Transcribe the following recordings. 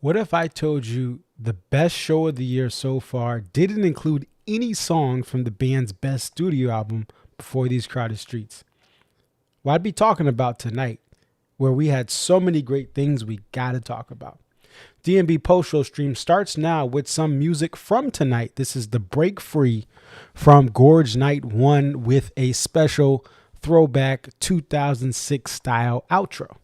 What if I told you the best show of the year so far didn't include any song from the band's best studio album, Before These Crowded Streets? Well, I'd be talking about Tonight, where we had so many great things we gotta talk about. DNB Post-Show stream starts now with some music from Tonight. This is the Break Free from Gorge Night 1 with a special throwback 2006 style outro.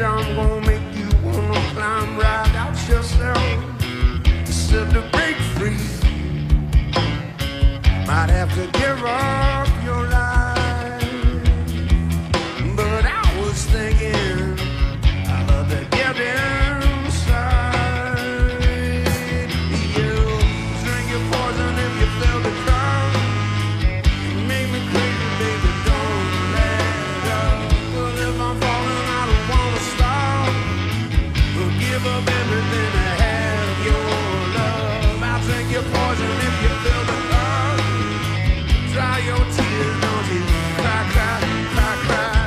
I'm gonna make you wanna climb right out yourself. Said to break free, might have to give up your life. But I was thinking, I love to get inside. You drink your poison if you feel the crowd. You make me crazy, baby, don't let up. But if I'm falling, I don't wanna stop. Give up everything to have your love. I'll drink your poison if you feel the love. Dry your tears, don't you cry, cry, cry, cry.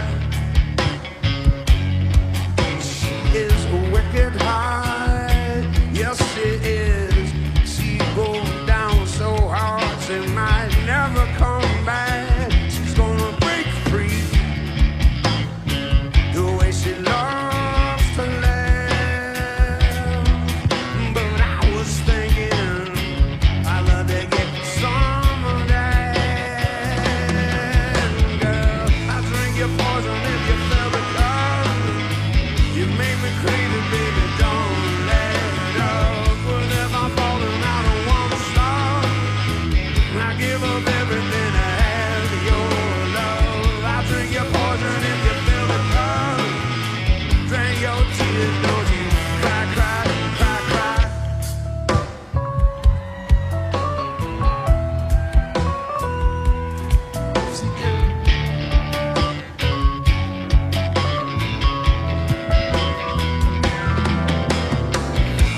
She is a wicked high, yes she is. She goes down so hard she might never come back. She's gonna break free the way she loves to laugh. But I was thinking, I love to get some of that. Girl, I drink your poison if you feel the love. You make me crazy, baby, don't let up. But if I'm falling, I don't wanna stop. I give up everything to have your love. I drink your poison if you feel the love. Drink your tears, don't you cry, cry, cry, cry.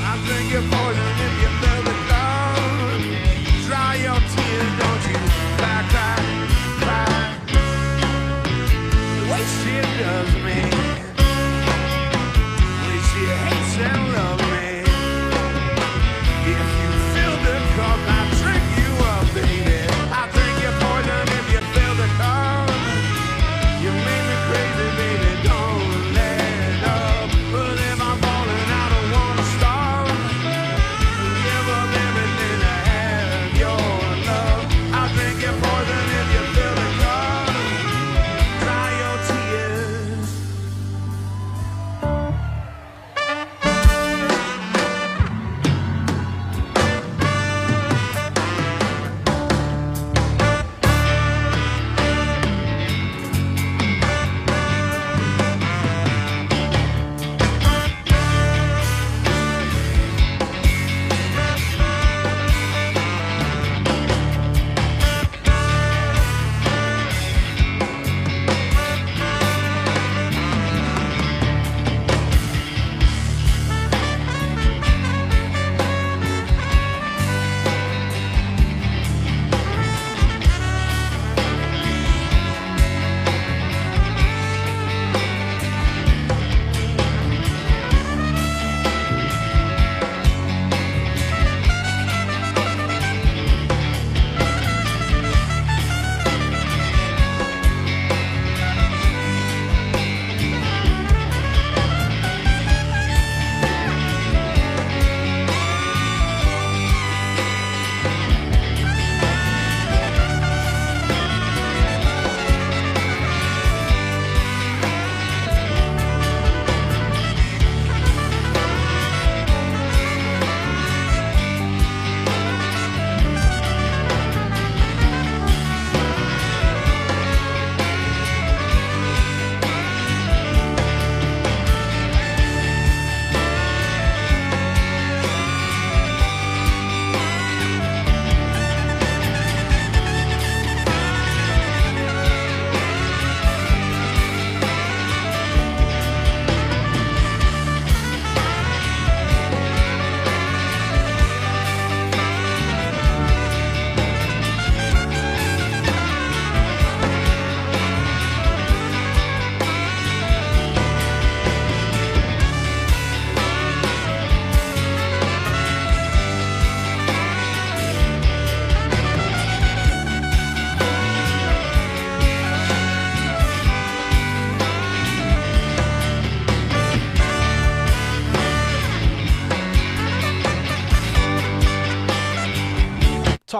I drink your poison if you feel the love. Dry your tears, don't you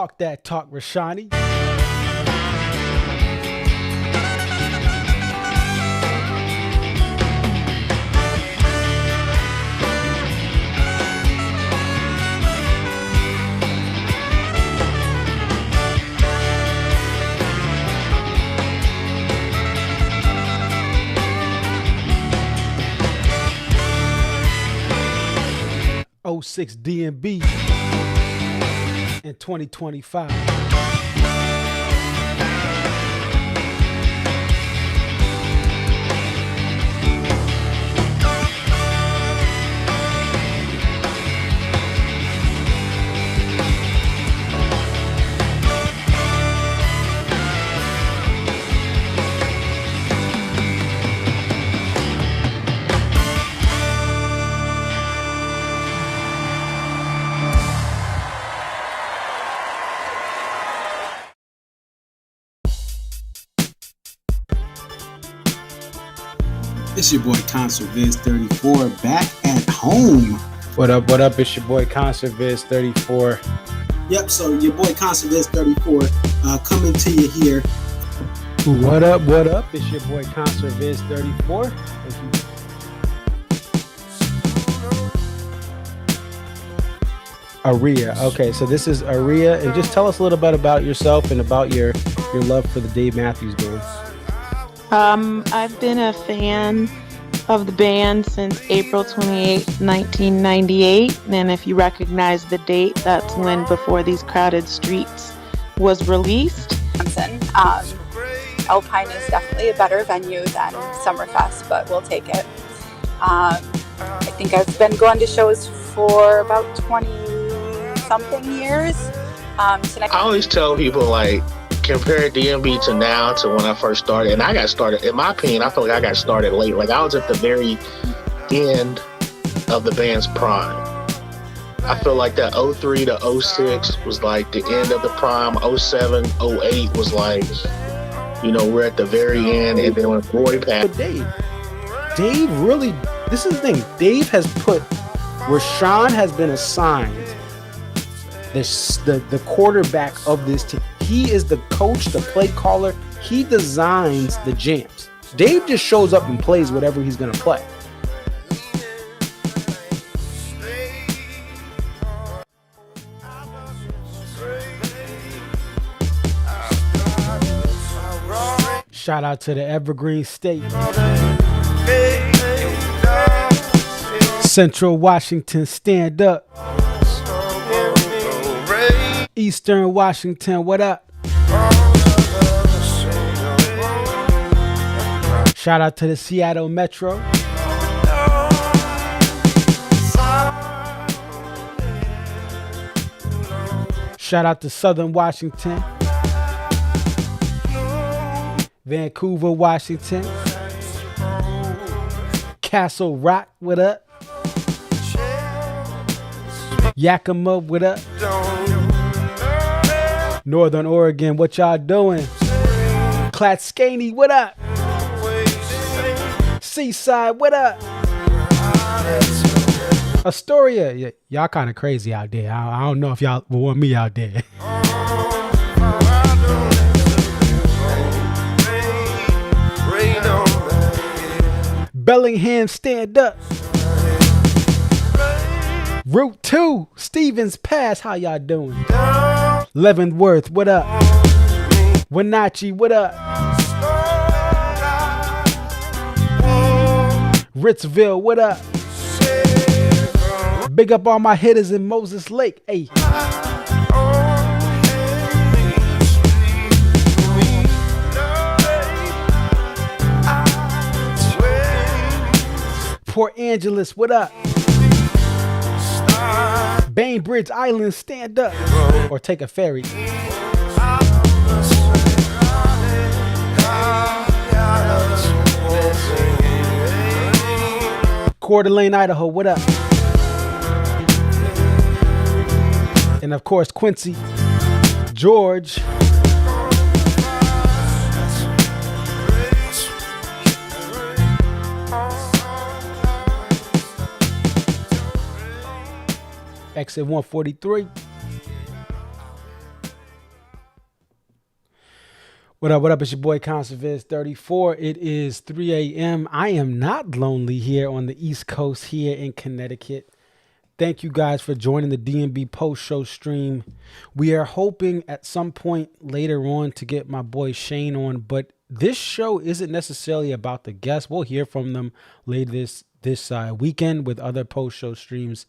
Talk that talk, Rashani. '06 DMB in 2025. It's your boy Concert Viz 34 back at home. What up, what up? It's your boy Concert Viz 34. Yep, so your boy Concert Viz 34 coming to you here. What up, what up? It's your boy Concert Viz 34. Aria. Okay, so this is Aria, and just tell us a little bit about yourself and about your love for the Dave Matthews Band. I've been a fan of the band since April 28, 1998, and if you recognize the date, that's when Before These Crowded Streets was released. Alpine is definitely a better venue than Summerfest, but we'll take it. I think I've been going to shows for about 20-something years. I always tell people, like, compare DMB to now to when I first started, and I got started, in my opinion, I feel like I got started late. Like, I was at the very end of the band's prime. I feel like that 03 to 06 was like the end of the prime. 07, 08 was like, you know, we're at the very end, and then when Roy passed. But Dave really, this is the thing, Dave has put, Rashawn has been assigned the quarterback of this team. He is the coach, the play caller. He designs the jams. Dave just shows up and plays whatever he's going to play. Shout out to the Evergreen State. Central Washington, stand up. Eastern Washington, what up? Shout out to the Seattle Metro. Shout out to Southern Washington. Vancouver, Washington. Castle Rock, what up? Yakima, what up? Northern Oregon, what y'all doing? Clatskanie, what up? Seaside, what up? Astoria, y'all kind of crazy out there. I don't know if y'all want me out there. Bellingham, stand up. Route 2, Stevens Pass, how y'all doing? Leavenworth, what up? Wenatchee, what up? Ritzville, what up? Big up all my hitters in Moses Lake. Hey. Port Angeles, what up? Bainbridge Island, stand up. Or take a ferry. Coeur d'Alene, Idaho, what up? And of course, Quincy, George. Exit 143. What up? What up? It's your boy Conserviz34. It is 3 a.m. I am not lonely here on the East Coast here in Connecticut. Thank you guys for joining the DMB post show stream. We are hoping at some point later on to get my boy Shane on, but this show isn't necessarily about the guests. We'll hear from them later this weekend with other post show streams.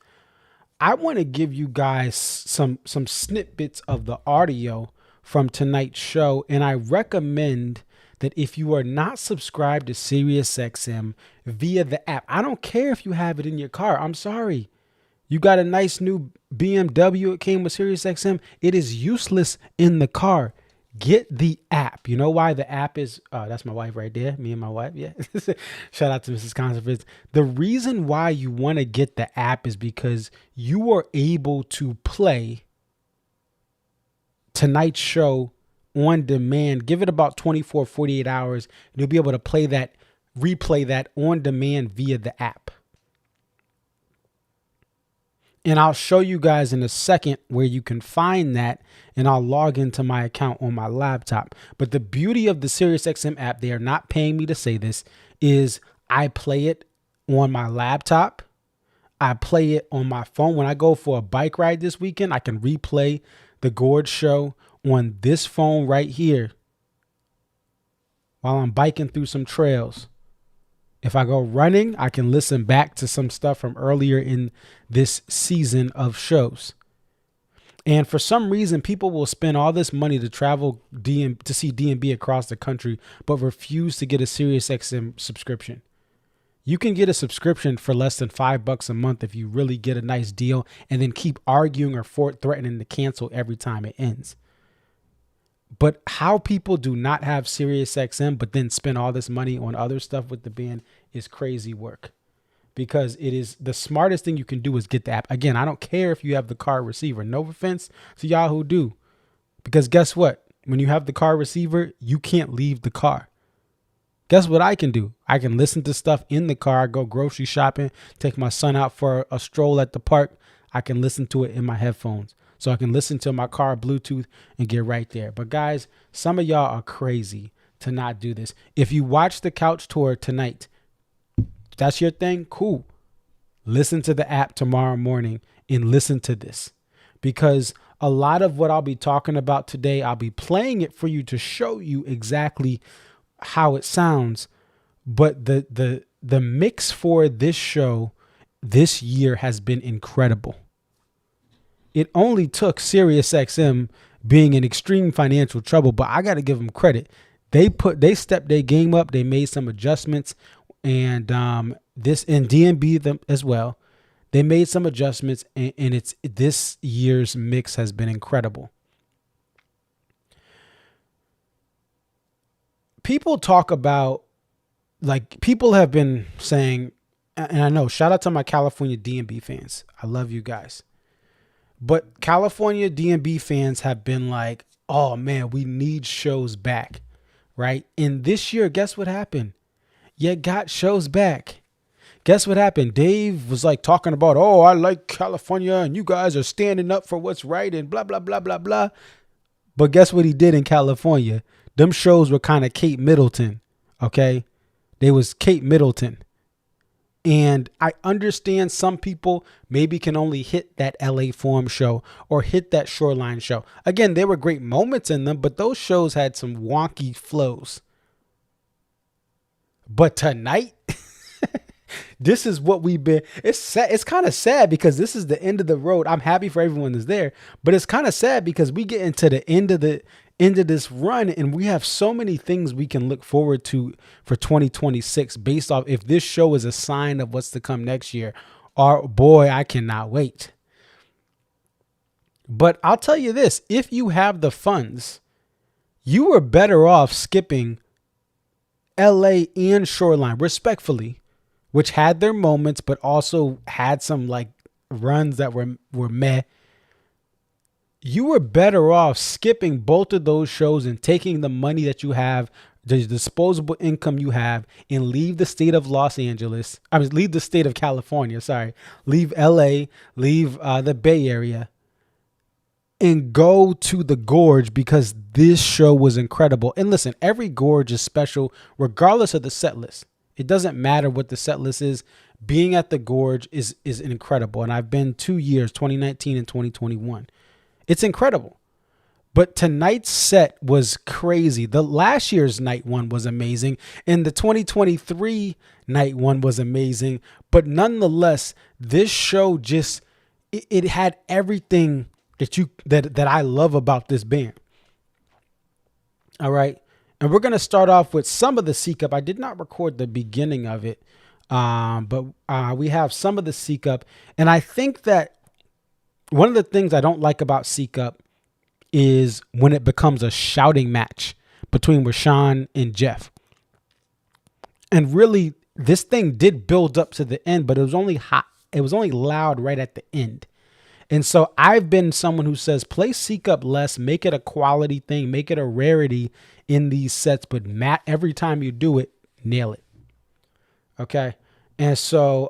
I want to give you guys some snippets of the audio from tonight's show, and I recommend that if you are not subscribed to SiriusXM via the app, I don't care if you have it in your car. I'm sorry. You got a nice new BMW. It came with SiriusXM. It is useless in the car. Get the app. You know why the app is? That's my wife right there. Me and my wife. Yeah. Shout out to Mrs. Conserviz. The reason why you want to get the app is because you are able to play tonight's show on demand. Give it about 24, 48 hours. And you'll be able to replay that on demand via the app. And I'll show you guys in a second where you can find that, and I'll log into my account on my laptop. But the beauty of the SiriusXM app, they are not paying me to say this, is I play it on my laptop. I play it on my phone. When I go for a bike ride this weekend, I can replay the Gorge show on this phone right here while I'm biking through some trails. If I go running, I can listen back to some stuff from earlier in this season of shows. And for some reason, people will spend all this money to travel to see DMB across the country, but refuse to get a SiriusXM subscription. You can get a subscription for less than $5 a month if you really get a nice deal, and then keep arguing or threatening to cancel every time it ends. But how people do not have SiriusXM but then spend all this money on other stuff with the band is crazy work. Because it is the smartest thing you can do is get the app. Again, I don't care if you have the car receiver. No offense to y'all who do. Because guess what? When you have the car receiver, you can't leave the car. Guess what I can do? I can listen to stuff in the car. I go grocery shopping, take my son out for a stroll at the park. I can listen to it in my headphones. So I can listen to my car Bluetooth and get right there. But guys, some of y'all are crazy to not do this. If you watch the couch tour tonight, that's your thing, cool. Listen to the app tomorrow morning and listen to this. Because a lot of what I'll be talking about today, I'll be playing it for you to show you exactly how it sounds. But the mix for this show this year has been incredible. It only took SiriusXM being in extreme financial trouble, but I got to give them credit. They stepped their game up. They made some adjustments, and DMB them as well. They made some adjustments, and this year's mix has been incredible. People talk about, like, people have been saying, and I know, shout out to my California DMB fans. I love you guys. But California DMB fans have been like, oh man, we need shows back, right? And this year, guess what happened? You got shows back. Guess what happened? Dave was like talking about, oh, I like California and you guys are standing up for what's right and blah, blah, blah, blah, blah. But guess what he did in California? Them shows were kind of Kate Middleton, okay? They was Kate Middleton. And I understand some people maybe can only hit that LA Forum show or hit that Shoreline show. Again, there were great moments in them, but those shows had some wonky flows. But tonight, this is what we've been. It's sad. It's kind of sad because this is the end of the road. I'm happy for everyone that's there, but it's kind of sad because we get into the end of this run and we have so many things we can look forward to for 2026 based off if this show is a sign of what's to come next year. Oh boy, I cannot wait. But I'll tell you this, if you have the funds, you were better off skipping LA and Shoreline respectfully, which had their moments, but also had some like runs that were meh. You were better off skipping both of those shows and taking the money that you have, the disposable income you have, and leave the state of leave the state of California, leave LA, leave the Bay Area, and go to the Gorge because this show was incredible. And listen, every Gorge is special regardless of the set list. It doesn't matter what the set list is. Being at the Gorge is incredible. And I've been 2 years, 2019 and 2021. It's incredible. But tonight's set was crazy. The last year's night one was amazing. And the 2023 night one was amazing. But nonetheless, this show just, it had everything that I love about this band. All right. And we're going to start off with some of the Seek Up. I did not record the beginning of it. But we have some of the Seek Up. And I think that one of the things I don't like about Seek Up is when it becomes a shouting match between Rashawn and Jeff. And really, this thing did build up to the end, but it was only hot. It was only loud right at the end. And so I've been someone who says, play Seek Up less, make it a quality thing, make it a rarity in these sets, but every time you do it, nail it. Okay. And so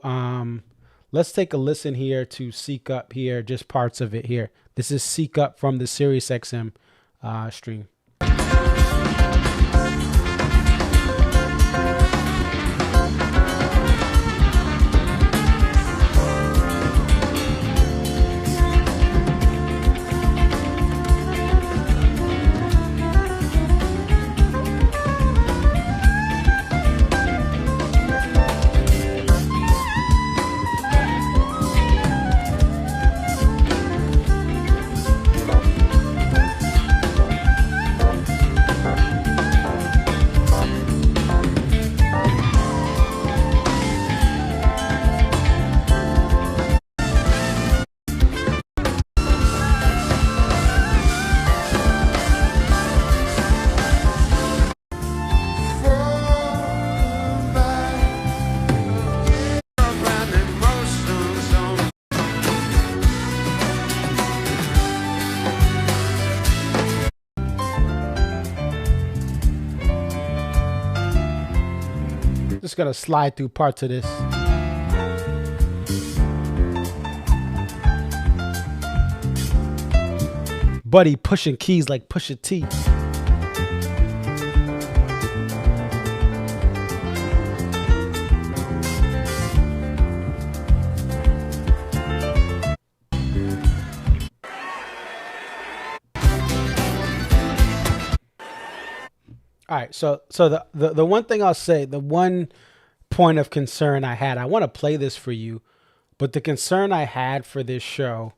let's take a listen here to Seek Up here, just parts of it here. This is Seek Up from the SiriusXM stream. Just gonna slide through parts of this. Buddy pushing keys like Pusha T. All right, so the one thing I'll say, the one point of concern I had, I want to play this for you, but the concern I had for this show,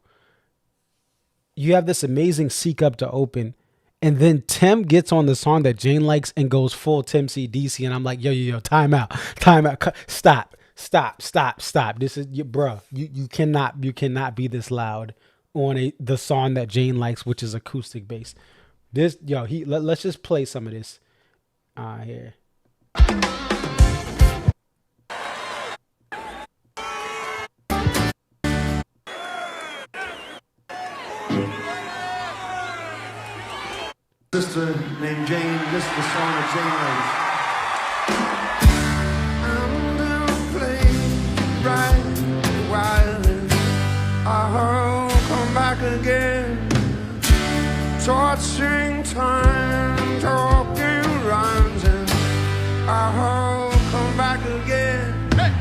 you have this amazing Seek Up to open, and then Tim gets on the song that Jane likes and goes full Tim CDC, and I'm like, yo, time out, stop. This is, bro, you cannot be this loud on the song that Jane likes, which is acoustic bass. This, let's just play some of this. Here. Sister named Jane, this is the song that Jane likes. I'm gonna play right while I'll come back again. Torturing time, talking rhymes, and I'll come back again. Hey!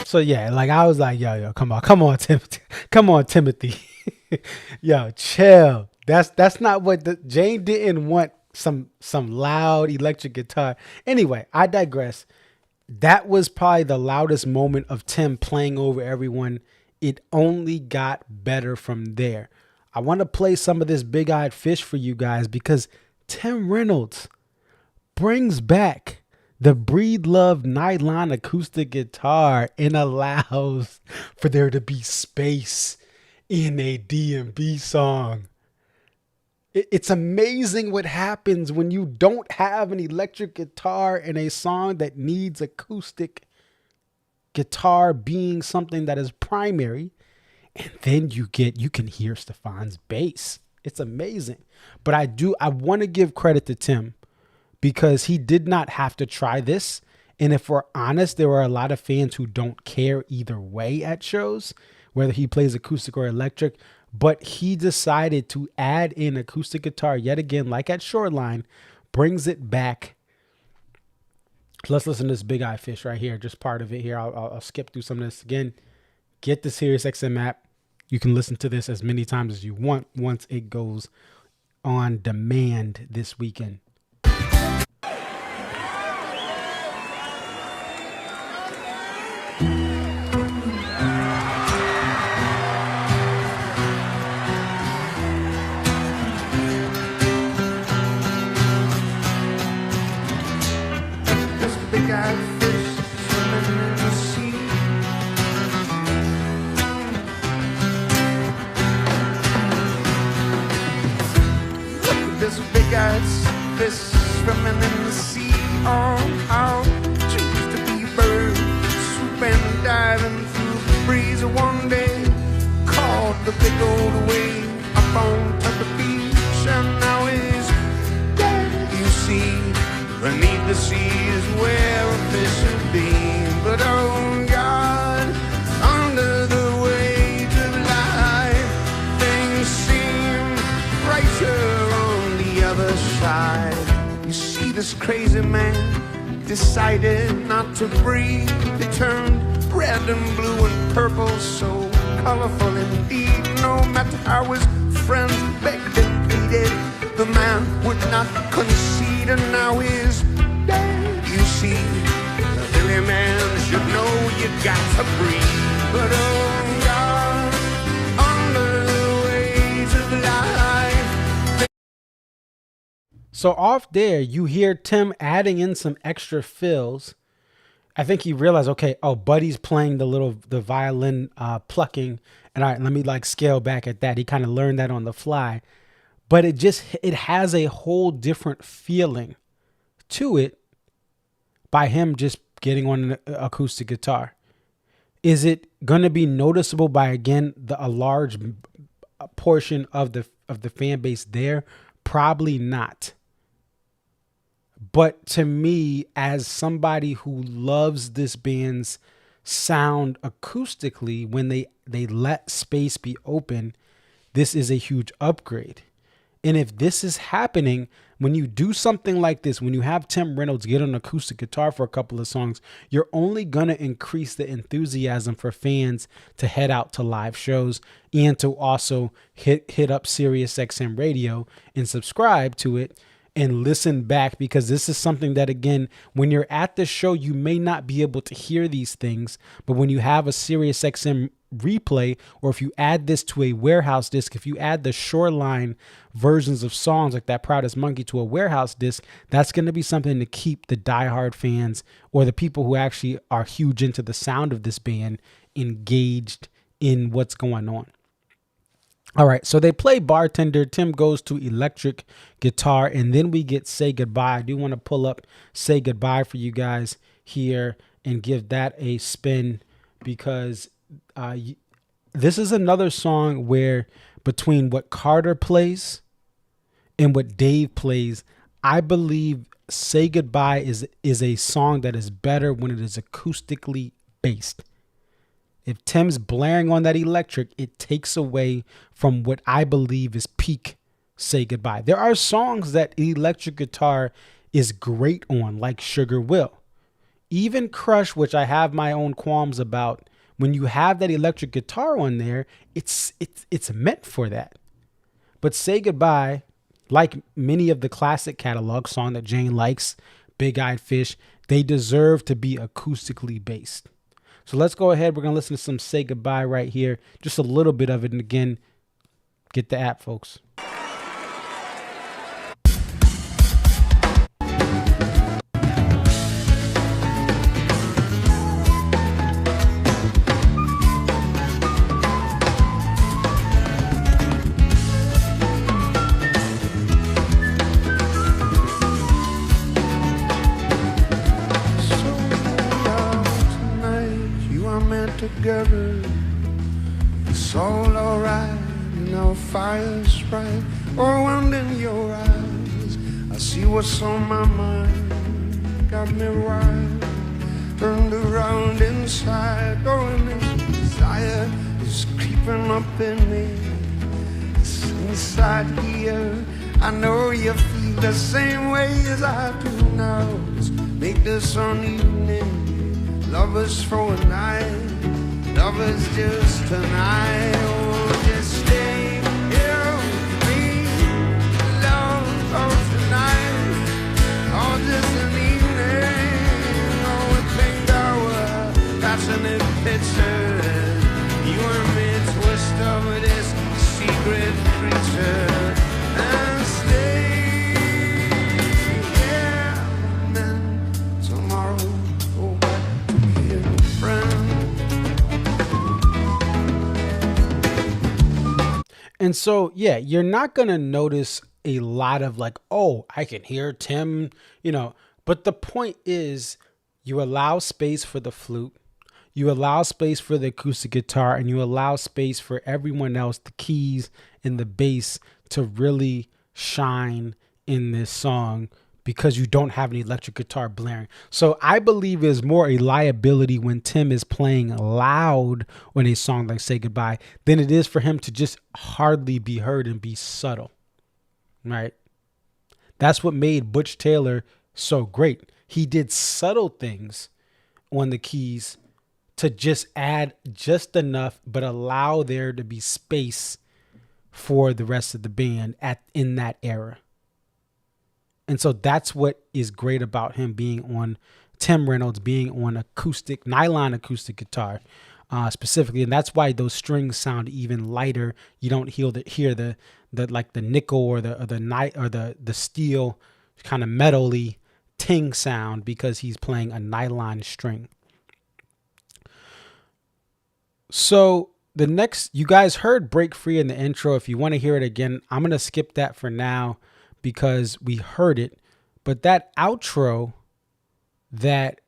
So yeah, like I was like, yo, come on, Timothy, yo, chill. That's not what Jane didn't want. Some loud electric guitar. Anyway, I digress. That was probably the loudest moment of Tim playing over everyone. It only got better from there. I want to play some of this Big Eyed Fish for you guys because Tim Reynolds brings back the Breed Love nylon acoustic guitar and allows for there to be space in a D&B song. It's amazing what happens when you don't have an electric guitar in a song that needs acoustic guitar being something that is primary. And then you can hear Stefan's bass. It's amazing. But I want to give credit to Tim because he did not have to try this. And if we're honest, there are a lot of fans who don't care either way at shows, whether he plays acoustic or electric. But he decided to add in acoustic guitar yet again, like at Shoreline, brings it back. Let's listen to this Big Eye Fish right here, just part of it here. I'll skip through some of this again. Get the SiriusXM app. You can listen to this as many times as you want once it goes on demand this weekend. Big-eyed fish swimming in the sea. Look at this big-eyed fish swimming in the sea. Oh, how choose to be a bird, swooping, diving through the breeze. One day caught the big old wave up on top of the beach, and now he's dead. You see, beneath the sea is where a fish should be. But oh God, under the waves of life, things seem brighter on the other side. You see, this crazy man decided not to breathe. It turned red and blue and purple, so colorful indeed. No matter how his friends begged and pleaded, the man would not concede, and now he's dead. You see, the silly man should know you got to breathe. But oh God, under the waves of life. So off there, you hear Tim adding in some extra fills. I think he realized, okay, oh, Buddy's playing the violin plucking, and all right, let me like scale back at that. He kind of learned that on the fly. But it has a whole different feeling to it by him just getting on an acoustic guitar. Is it going to be noticeable by, again, a large portion of the fan base there? Probably not. But to me, as somebody who loves this band's sound acoustically, when they let space be open, this is a huge upgrade. And if this is happening, when you do something like this, when you have Tim Reynolds get on acoustic guitar for a couple of songs, you're only going to increase the enthusiasm for fans to head out to live shows and to also hit up SiriusXM radio and subscribe to it and listen back, because this is something that, again, when you're at the show, you may not be able to hear these things, but when you have a SiriusXM replay, or if you add this to a warehouse disc, if you add the Shoreline versions of songs like That Proudest Monkey to a warehouse disc, that's going to be something to keep the diehard fans or the people who actually are huge into the sound of this band engaged in what's going on. All right, so they play Bartender. Tim goes to electric guitar, and then we get Say Goodbye. I do want to pull up Say Goodbye for you guys here and give that a spin, because this is another song where between what Carter plays and what Dave plays, I believe Say Goodbye is a song that is better when it is acoustically based. If Tim's blaring on that electric, it takes away from what I believe is peak Say Goodbye. There are songs that electric guitar is great on, like Sugar Will. Even Crush, which I have my own qualms about, when you have that electric guitar on there, it's meant for that. But Say Goodbye, like many of the classic catalog, Song That Jane Likes, Big Eyed Fish, they deserve to be acoustically based. So let's go ahead. We're going to listen to some Say Goodbye right here. Just a little bit of it. And again, get the app, folks. together. It's all alright, and our fire's bright. Oh, and in your eyes, I see what's on my mind. Got me wild, turned around inside. Oh, and this desire is creeping up in me. It's inside here. I know you feel the same way as I do now. Let's make this an evening, lovers for a night, lovers just tonight. Oh, just stay here with me, love, oh, tonight. Oh, just an evening, oh, a pink hour, passionate picture. You and me twist of this secret creature. And stay, yeah, and then tomorrow go back to being a friend. And so, yeah, you're not going to notice a lot of like, oh, I can hear Tim, but the point is you allow space for the flute, you allow space for the acoustic guitar, and you allow space for everyone else, the keys and the bass, to really shine in this song because you don't have an electric guitar blaring. So I believe there's more a liability when Tim is playing loud on a song like Say Goodbye than it is for him to just hardly be heard and be subtle, right? That's what made Butch Taylor so great. He did subtle things on the keys to just add just enough, but allow there to be space for the rest of the band in that era. And so that's what is great about him being on, Tim Reynolds being on nylon acoustic guitar specifically. And that's why those strings sound even lighter. You don't hear the like the nickel or the steel kind of metally ting sound because he's playing a nylon string. So the next, you guys heard Break Free in the intro. If you want to hear it again, I'm going to skip that for now because we heard it. But that outro that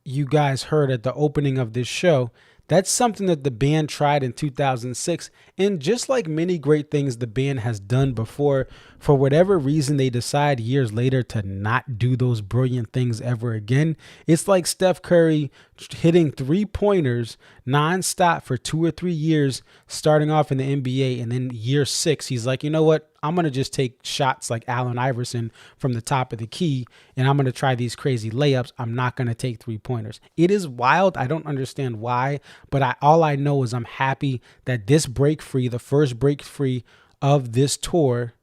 you guys heard at the opening of this show, that's something that the band tried in 2006. And just like many great things the band has done before, for whatever reason, they decide years later to not do those brilliant things ever again. It's like Steph Curry hitting 3-pointers nonstop for 2 or 3 years, starting off in the NBA. And then year 6, he's like, you know what? I'm going to just take shots like Allen Iverson from the top of the key, and I'm going to try these crazy layups. I'm not going to take 3-pointers. It is wild. I don't understand why, but all I know is I'm happy that this Break Free, the first Break Free of this tour,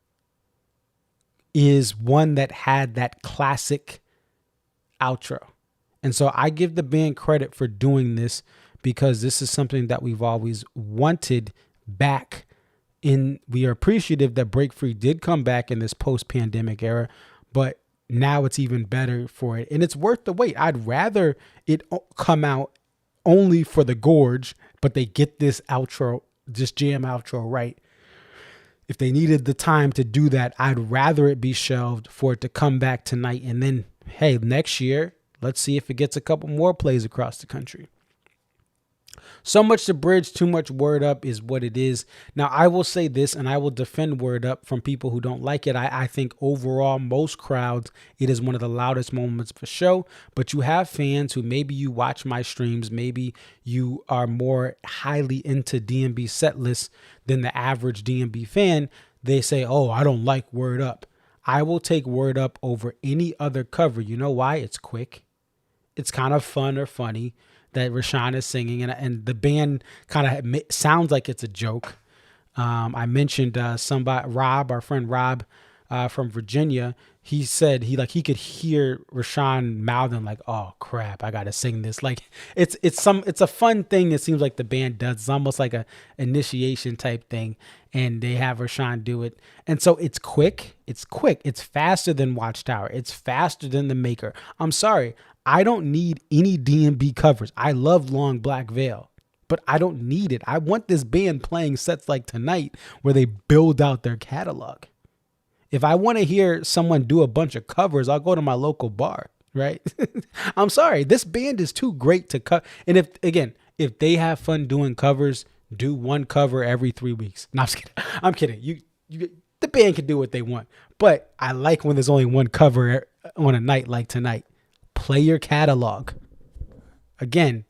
is one that had that classic outro. And so I give the band credit for doing this because this is something that we've always wanted back. We are appreciative that Break Free did come back in this post-pandemic era, but now it's even better for it. And it's worth the wait. I'd rather it come out only for the Gorge, but they get this outro, this jam outro right. If they needed the time to do that, I'd rather it be shelved for it to come back tonight. And then, hey, next year, let's see if it gets a couple more plays across the country. So much to bridge, too much Word Up is what it is. Now, I will say this, and I will defend Word Up from people who don't like it. I think overall, most crowds, it is one of the loudest moments of a show. But you have fans who maybe you watch my streams, maybe you are more highly into DMB set lists than the average DMB fan. They say, oh, I don't like Word Up. I will take Word Up over any other cover. You know why? It's quick. It's kind of fun or funny that Rashawn is singing, and the band kind of sounds like it's a joke. I mentioned Rob, our friend Rob from Virginia. He said he could hear Rashawn mouthing like, "Oh crap, I gotta sing this." Like it's a fun thing. It seems like the band does. It's almost like a initiation type thing, and they have Rashawn do it. And so it's quick. It's quick. It's faster than Watchtower. It's faster than The Maker. I'm sorry. I don't need any DMB covers. I love Long Black Veil, but I don't need it. I want this band playing sets like tonight where they build out their catalog. If I want to hear someone do a bunch of covers, I'll go to my local bar, right? I'm sorry. This band is too great to cut. And if if they have fun doing covers, do one cover every 3 weeks. No, I'm just kidding. I'm kidding. The band can do what they want, but I like when there's only one cover on a night like tonight. Play your catalog. Again,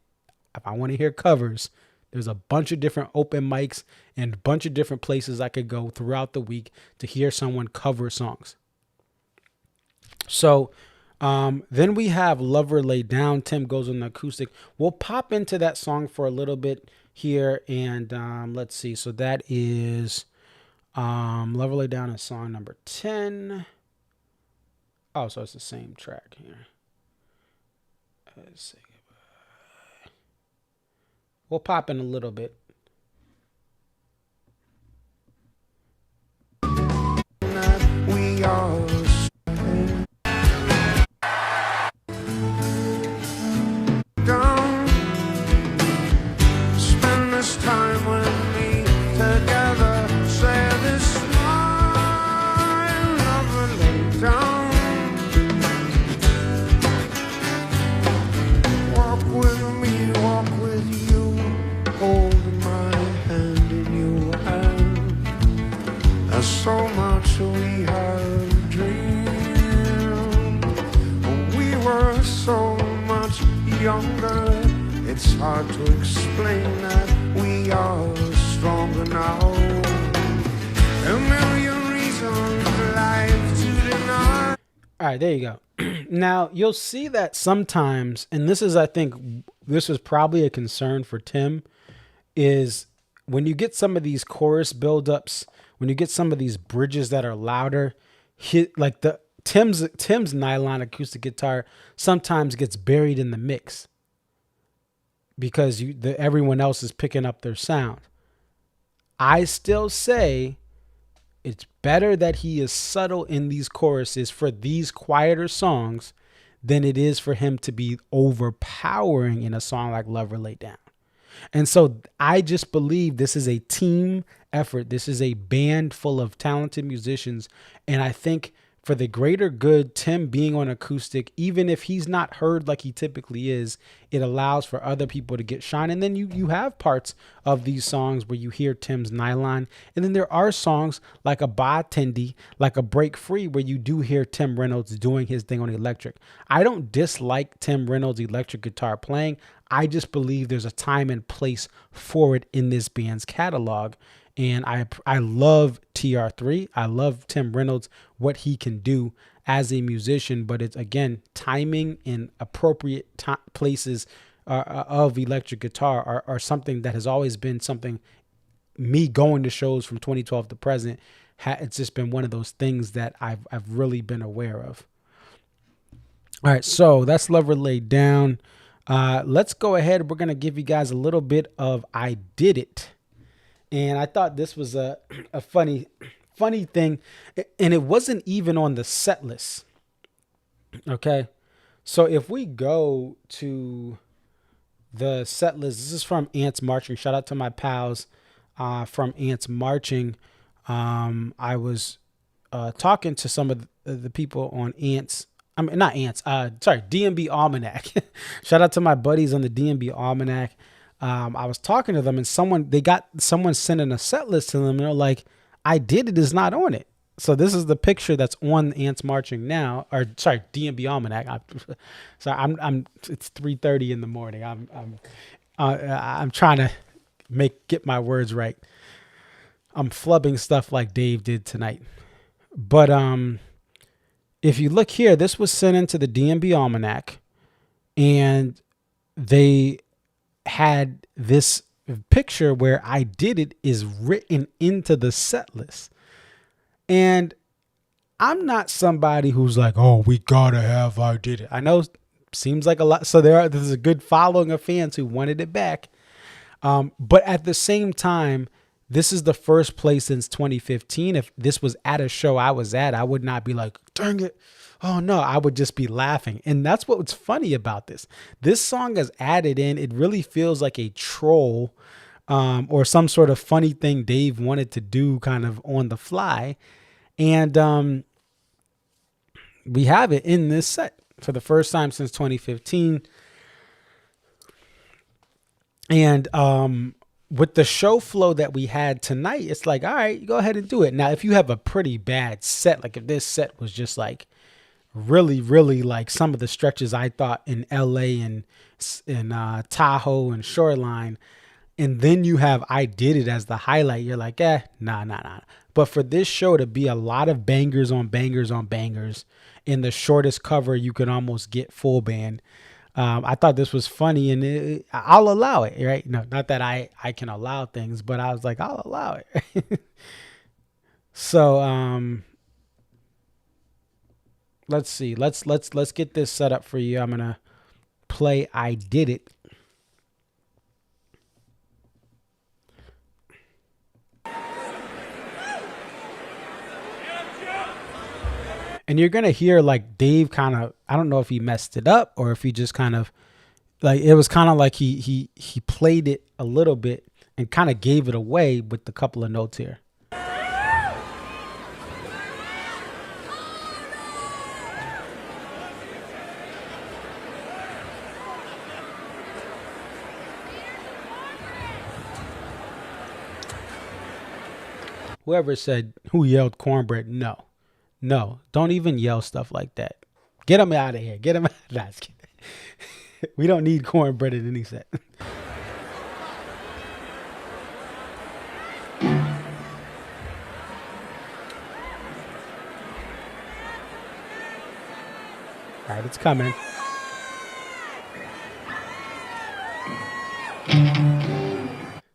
if I want to hear covers, there's a bunch of different open mics and a bunch of different places I could go throughout the week to hear someone cover songs. So then we have Lover Lay Down. Tim goes on the acoustic. We'll pop into that song for a little bit here. And let's see. So that is Lover Lay Down is song number 10. Oh, so it's the same track here. Let's see. We'll pop in a little bit. We are down. Spend this time with me together. Say this smile, never lay down. Walk with me, walk with you, holding my hand in your hand. There's so much we have dreamed. We were so much younger. It's hard to explain that we are stronger now. A million reasons life to deny. All right, there you go. Now, you'll see that sometimes, and this is, I think, this was probably a concern for Tim, is when you get some of these chorus buildups, when you get some of these bridges that are louder, like the Tim's nylon acoustic guitar sometimes gets buried in the mix because everyone else is picking up their sound. I still say it's better that he is subtle in these choruses for these quieter songs than it is for him to be overpowering in a song like Lover Lay Down. And so I just believe this is a team effort. This is a band full of talented musicians. And I think for the greater good, Tim being on acoustic, even if he's not heard like he typically is, it allows for other people to get shine. And then you have parts of these songs where you hear Tim's nylon. And then there are songs like a Ba Tendi, like a Break Free, where you do hear Tim Reynolds doing his thing on electric. I don't dislike Tim Reynolds' electric guitar playing. I just believe there's a time and place for it in this band's catalog. And I love TR3. I love Tim Reynolds, what he can do as a musician. But it's, again, timing and appropriate places of electric guitar are something that has always been something, me going to shows from 2012 to present, it's just been one of those things that I've really been aware of. All right, so that's Lover Lay Down. Let's go ahead. We're going to give you guys a little bit of I Did It. And I thought this was a funny thing. And it wasn't even on the set list. Okay. So if we go to the set list, this is from Ants Marching. Shout out to my pals from Ants Marching. I was talking to some of the people on Ants. I mean, not Ants. DMB Almanac. Shout out to my buddies on the DMB Almanac. I was talking to them and someone sending a set list to them and they're like, I Did It is not on it. So this is the picture that's on Ants Marching now, or sorry, DMB Almanac. It's 3:30 in the morning. I'm trying to get my words right. I'm flubbing stuff like Dave did tonight. But if you look here, this was sent into the DMB Almanac and they had this picture where I Did It is written into the set list. And I'm not somebody who's like, oh, we gotta have I Did It. I know it seems like a lot. So there's a good following of fans who wanted it back. But at the same time, this is the first place since 2015. If this was at a show I was at, I would not be like, dang it. Oh no, I would just be laughing. And that's what's funny about this. This song is added in. It really feels like a troll or some sort of funny thing Dave wanted to do kind of on the fly. And we have it in this set for the first time since 2015. And with the show flow that we had tonight, it's like, all right, go ahead and do it. Now, if you have a pretty bad set, like if this set was just like really, really like some of the stretches I thought in LA and in Tahoe and Shoreline, and then you have I Did It as the highlight, you're like, nah. But for this show to be a lot of bangers on bangers on bangers, in the shortest cover you could almost get full band. I thought this was funny, and I'll allow it, right? No, not that I can allow things, but I was like, I'll allow it. So let's see. Let's get this set up for you. I'm gonna play I Did It. And you're going to hear like Dave kind of, I don't know if he messed it up or if he just kind of like, it was kind of like he played it a little bit and kind of gave it away with the couple of notes here. Whoever said who yelled cornbread, no, don't even yell stuff like that. Get him out of here. Get him out. Nah, just kidding. We don't need cornbread in any set. All right, it's coming.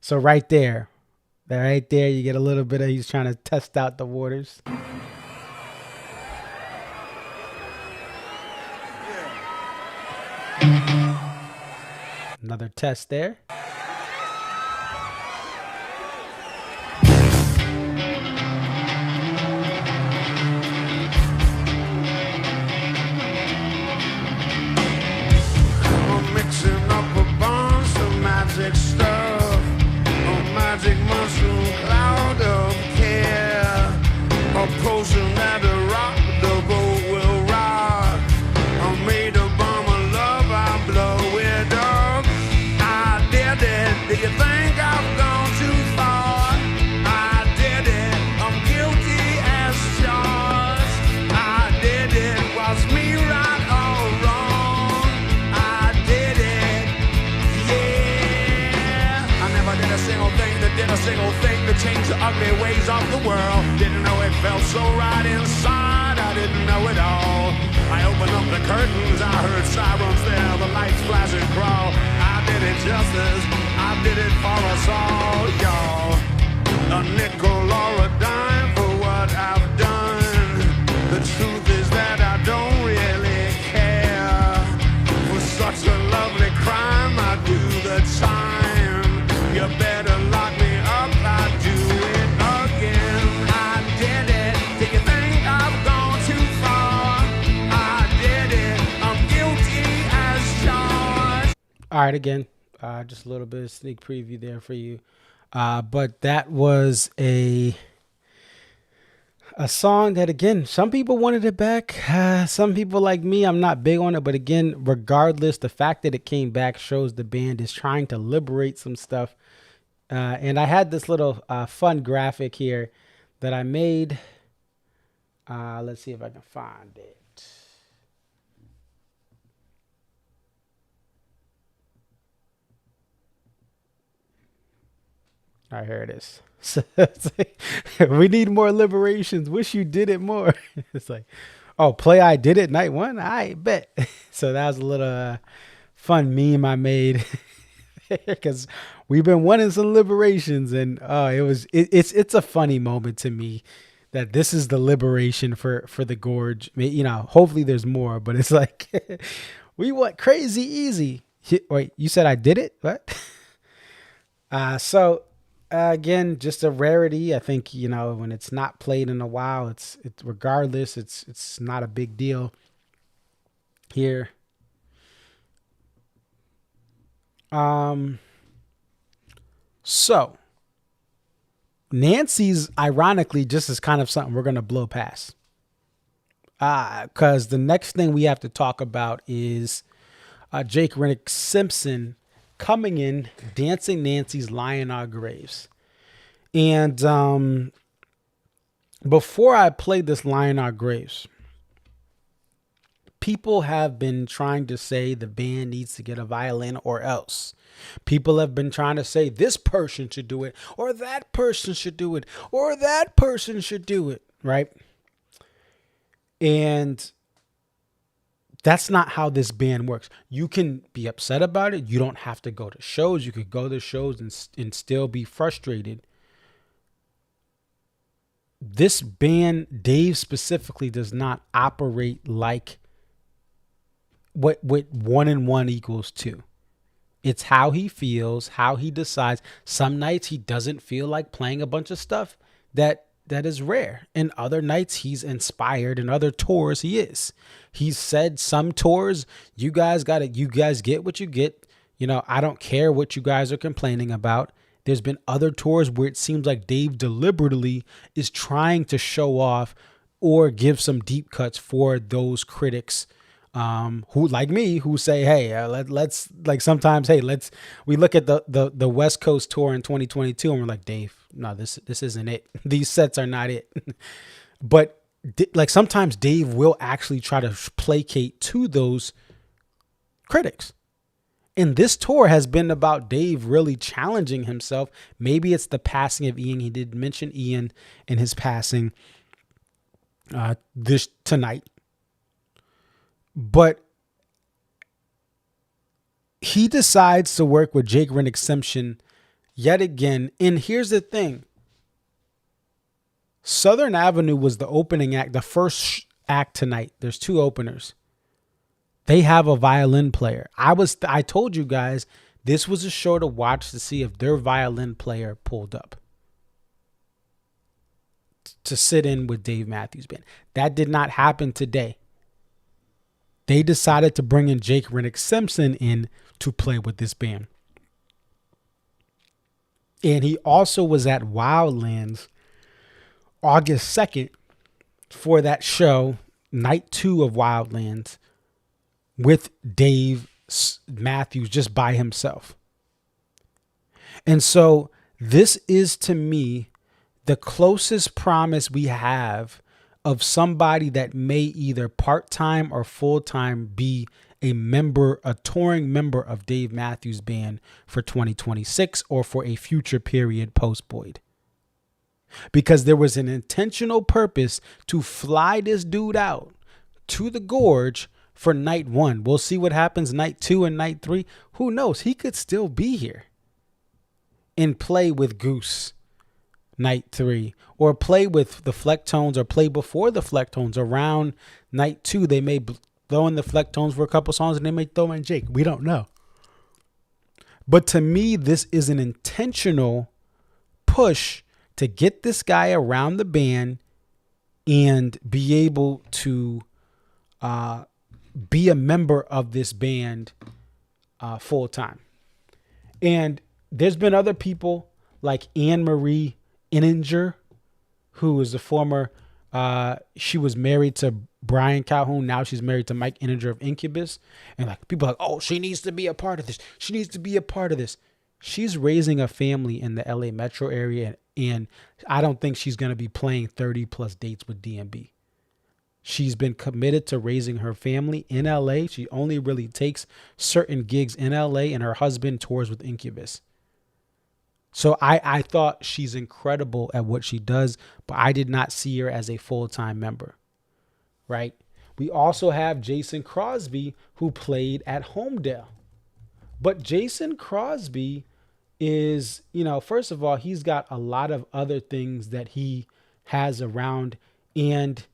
So right there, you get a little bit of, he's trying to test out the waters. Another test there. I'm mixing up a bunch of magic stuff, a magic mushroom cloud of care, a potion that'll rock the boat will rock. I made a bomb of love, I blow it up. I did it. Do you think I've gone too far? I did it. I'm guilty as charged. I did it. Was me right or wrong? I did it. Yeah. I never did a single thing to change the ugly ways of the world. Didn't know it felt so right inside. I didn't know it all. I opened up the curtains, I heard sirens there, the lights flash and crawl. I did it justice, I did it for us all, y'all. A nickel or a dime for what I've done. The truth is that I don't really care. For such a lovely crime, I do the time. You better lock me up, I do it again. I did it. Do you think I've gone too far? I did it. I'm guilty as charged. All right, again, just a little bit of sneak preview there for you. But that was a song that, again, some people wanted it back. Some people like me, I'm not big on it. But again, regardless, the fact that it came back shows the band is trying to liberate some stuff. And I had this little fun graphic here that I made. Let's see if I can find it. All right, here it is. So it's like, we need more liberations. Wish you did it more. It's like, oh, play I Did It night one? I bet. So that was a little fun meme I made because we've been wanting some liberations, and it's a funny moment to me that this is the liberation for the Gorge. I mean, you know, hopefully there's more, but it's like we want crazy easy. Wait, you said I did it? What? So again, just a rarity. I think, you know, when it's not played in a while, it's regardless, it's not a big deal here. So Nancy's, ironically, just is kind of something we're going to blow past. Because the next thing we have to talk about is Jake Rennick Simpson coming in, Dancing Nancy's Lying Our Graves. And before I play this Lying Our Graves, people have been trying to say the band needs to get a violin or else. People have been trying to say this person should do it, or that person should do it, or that person should do it, right? And that's not how this band works. You can be upset about it. You don't have to go to shows. You could go to shows and still be frustrated. This band, Dave specifically, does not operate like what 1 and 1 equals 2. It's how he feels, how he decides. Some nights he doesn't feel like playing a bunch of stuff that is rare. And other nights he's inspired, and other tours he is. He's said some tours, you guys get what you get. I don't care what you guys are complaining about. There's been other tours where it seems like Dave deliberately is trying to show off or give some deep cuts for those critics who, like me, who say, hey, let's like sometimes, hey, we look at the West Coast tour in 2022 and we're like, Dave, no, this isn't it. These sets are not it. But like sometimes Dave will actually try to placate to those critics. And this tour has been about Dave really challenging himself. Maybe it's the passing of Ian. He did mention Ian in his passing this tonight. But he decides to work with Jake Rennick Simpson yet again. And here's the thing. Southern Avenue was the opening act, the first act tonight. There's 2 openers. They have a violin player. I told you guys this was a show to watch to see if their violin player pulled up to sit in with Dave Matthews Band. That did not happen today. They decided to bring in Jake Rennick Simpson in to play with this band. And he also was at Wildlands August 2nd for that show, night 2 of Wildlands, with Dave Matthews just by himself. And so this is, to me, the closest promise we have of somebody that may either part-time or full-time be a touring member of Dave Matthews Band for 2026 or for a future period post-Boyd. Because there was an intentional purpose to fly this dude out to the Gorge for night 1. We'll see what happens night 2 and night 3. Who knows? He could still be here and play with Goose night 3, or play with the Flecktones, or play before the Flecktones around night 2. They may throw in the Flecktones for a couple songs, and they may throw in Jake. We don't know. But to me, this is an intentional push to get this guy around the band and be able to be a member of this band full time. And there's been other people like Anne Marie Inninger, who is a former, she was married to Brian Calhoun. Now she's married to Mike Inninger of Incubus. And like people are like, oh, she needs to be a part of this. She needs to be a part of this. She's raising a family in the LA metro area. And I don't think she's going to be playing 30 plus dates with DMB. She's been committed to raising her family in LA. She only really takes certain gigs in LA, and her husband tours with Incubus. So I thought she's incredible at what she does, but I did not see her as a full-time member, right? We also have Jason Crosby, who played at Homedale. But Jason Crosby is, first of all, he's got a lot of other things that he has around, and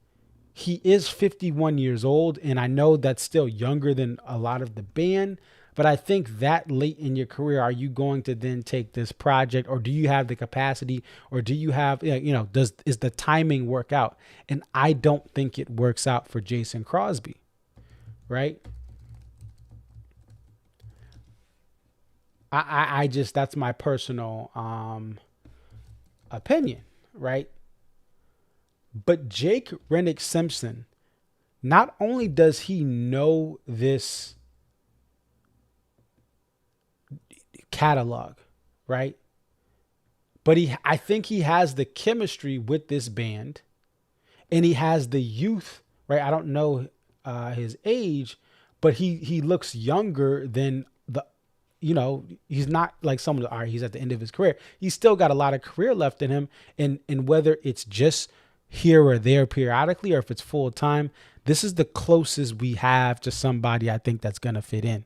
he is 51 years old, and I know that's still younger than a lot of the band, but I think that late in your career, are you going to then take this project, or do you have the capacity, or do you have, is the timing work out? And I don't think it works out for Jason Crosby, right? I just, that's my personal opinion, right? But Jake Rennick Simpson, not only does he know this, catalog, right? But I think he has the chemistry with this band, and he has the youth, right? I don't know his age, but he looks younger than he's not like someone, all right, he's at the end of his career. He's still got a lot of career left in him. And whether it's just here or there periodically, or if it's full time, this is the closest we have to somebody I think that's going to fit in.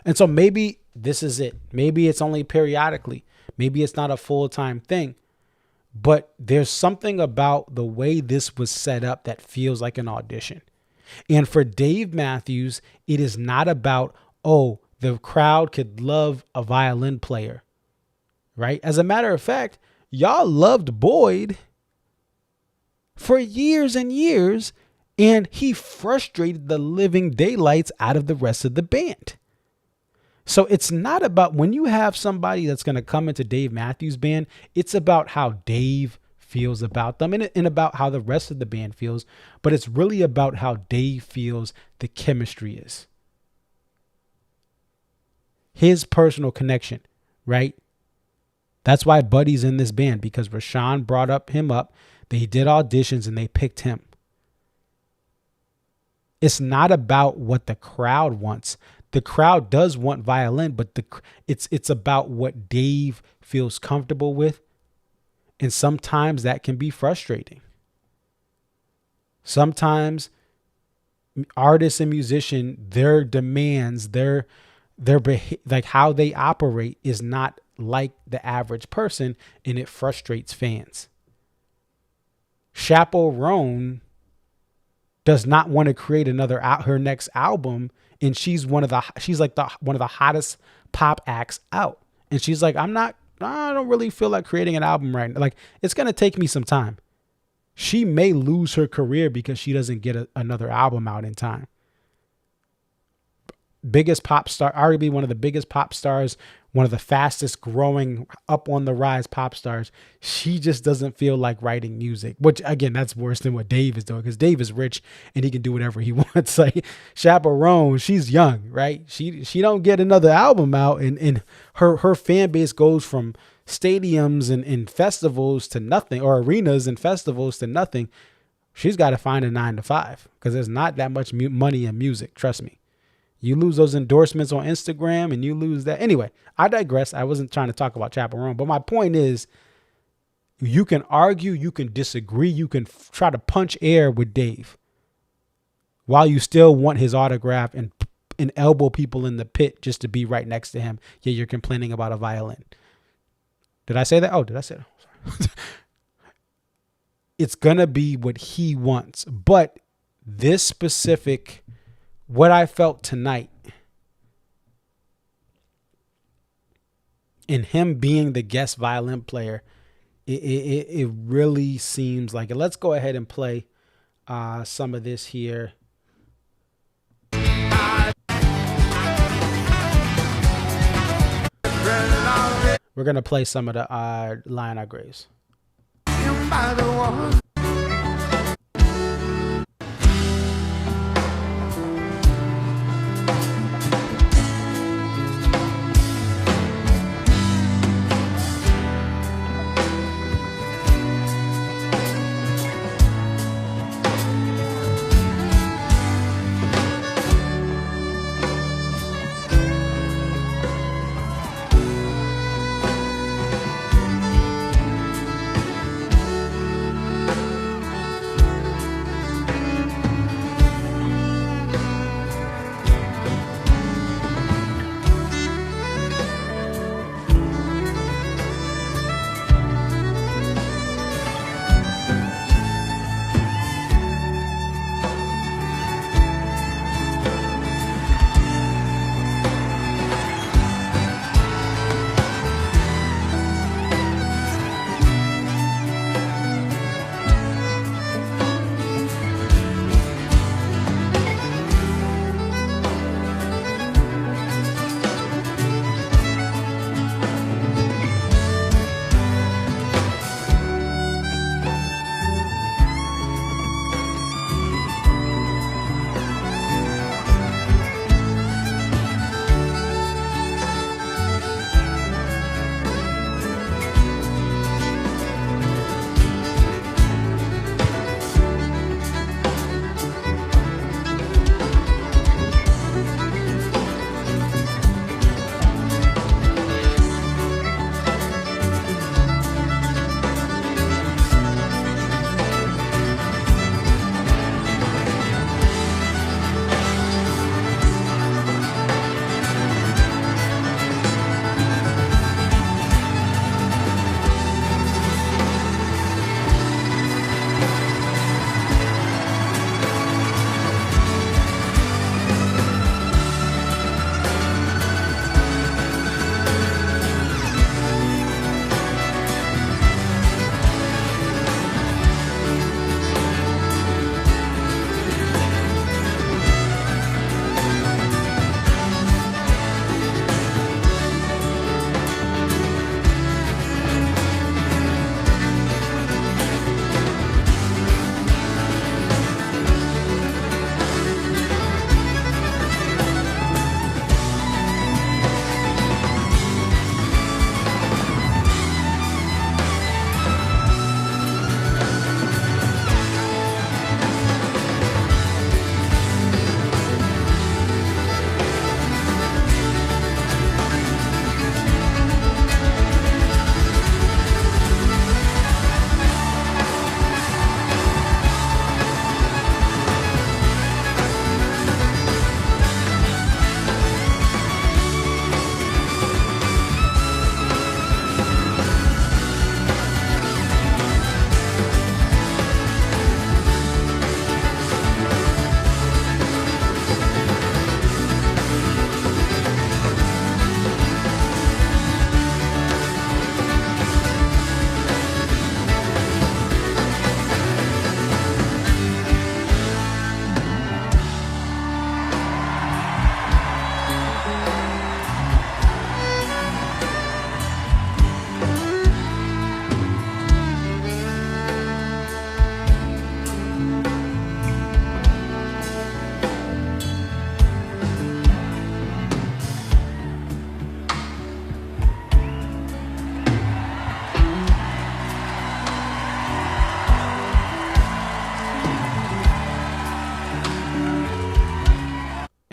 And so maybe this is it. Maybe it's only periodically. Maybe it's not a full-time thing. But there's something about the way this was set up that feels like an audition. And for Dave Matthews, it is not about, oh, the crowd could love a violin player, right? As a matter of fact, y'all loved Boyd for years and years, and he frustrated the living daylights out of the rest of the band. So it's not about, when you have somebody that's going to come into Dave Matthews Band, it's about how Dave feels about them and about how the rest of the band feels. But it's really about how Dave feels the chemistry is. His personal connection, right? That's why Buddy's in this band, because Rashawn brought him up. They did auditions and they picked him. It's not about what the crowd wants. The crowd does want violin, but it's about what Dave feels comfortable with. And sometimes that can be frustrating. Sometimes artists and musicians, their demands, their like how they operate is not like the average person, and it frustrates fans. Chaperone does not want to create her next album, and she's one of the hottest pop acts out, and she's like, I don't really feel like creating an album right now. Like, it's going to take me some time. She may lose her career because she doesn't get another album out in time. Biggest pop star, arguably one of the biggest pop stars, one of the fastest growing, up on the rise pop stars. She just doesn't feel like writing music, which again, that's worse than what Dave is doing, because Dave is rich and he can do whatever he wants. Like Chaperone, she's young, right? She don't get another album out, and her fan base goes from stadiums and festivals to nothing, or arenas and festivals to nothing. She's got to find a 9-to-5, because there's not that much money in music. Trust me. You lose those endorsements on Instagram and you lose that. Anyway, I digress. I wasn't trying to talk about Chaperone, but my point is, you can argue, you can disagree, you can try to punch air with Dave while you still want his autograph and elbow people in the pit just to be right next to him. Yeah, you're complaining about a violin. Did I say that? Oh, did I say that? Sorry. It's going to be what he wants. But this specific, what I felt tonight, in him being the guest violin player, it really seems like it. Let's go ahead and play some of this here. We're going to play some of the Lie in Our Graves.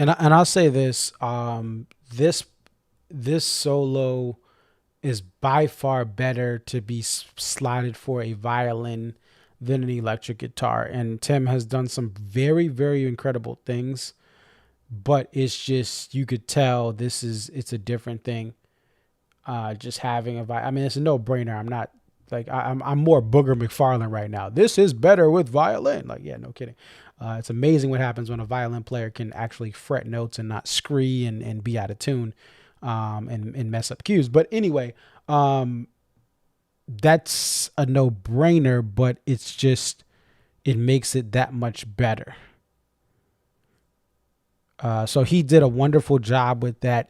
And I'll say this, this this solo is by far better to be slotted for a violin than an electric guitar. And Tim has done some very, very incredible things, but it's just, you could tell it's a different thing. Just having I mean, it's a no brainer. I'm not like, I'm more Booger McFarlane right now. This is better with violin. Like, yeah, no kidding. It's amazing what happens when a violin player can actually fret notes and not scree and be out of tune, and mess up cues. But anyway, that's a no brainer, but it's just, it makes it that much better. So he did a wonderful job with that.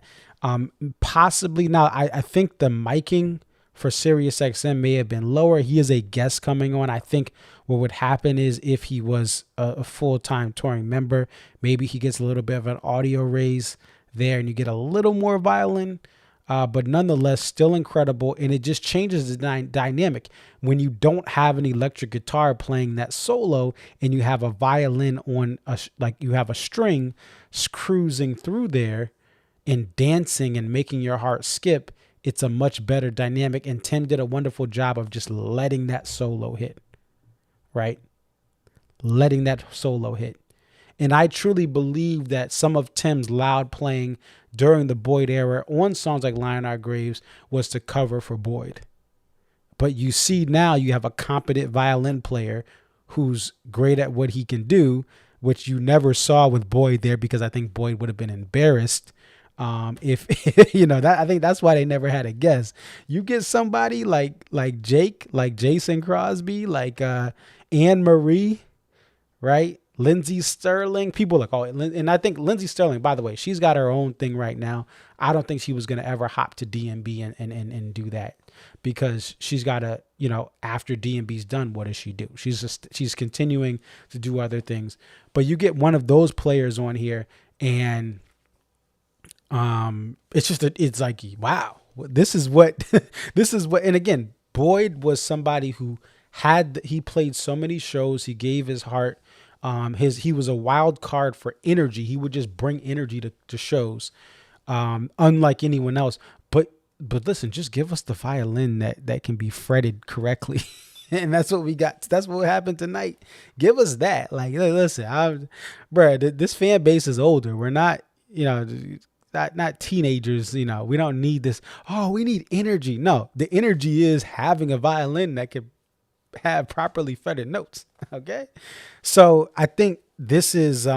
Possibly now, I think the miking for SiriusXM may have been lower. He is a guest coming on. I think what would happen is, if he was a full-time touring member, maybe he gets a little bit of an audio raise there and you get a little more violin, but nonetheless still incredible. And it just changes the dynamic when you don't have an electric guitar playing that solo and you have a violin on like you have a string cruising through there and dancing and making your heart skip. It's a much better dynamic. And Tim did a wonderful job of just letting that solo hit, right? Letting that solo hit. And I truly believe that some of Tim's loud playing during the Boyd era on songs like Lion Our Graves was to cover for Boyd. But you see now you have a competent violin player who's great at what he can do, which you never saw with Boyd there, because I think Boyd would have been embarrassed. If that, I think that's why they never had a guest. You get somebody like Jake, like Jason Crosby, like Anne Marie, right? Lindsey Sterling. People like, oh, and I think Lindsey Sterling, by the way, she's got her own thing right now. I don't think she was gonna ever hop to DMB and do that, because she's got to, after DMB's done, what does she do? She's continuing to do other things. But you get one of those players on here, and it's just it's like, wow, this is what and again, Boyd was somebody who he played so many shows. He gave his heart. He was a wild card for energy. He would just bring energy to shows, unlike anyone else. But listen, just give us the violin that can be fretted correctly. And that's what we got. That's what happened tonight. Give us that. Like, listen, this fan base is older. We're not, not teenagers. We don't need this. Oh, we need energy. No, the energy is having a violin that can have properly fretted notes. Okay. So I think this is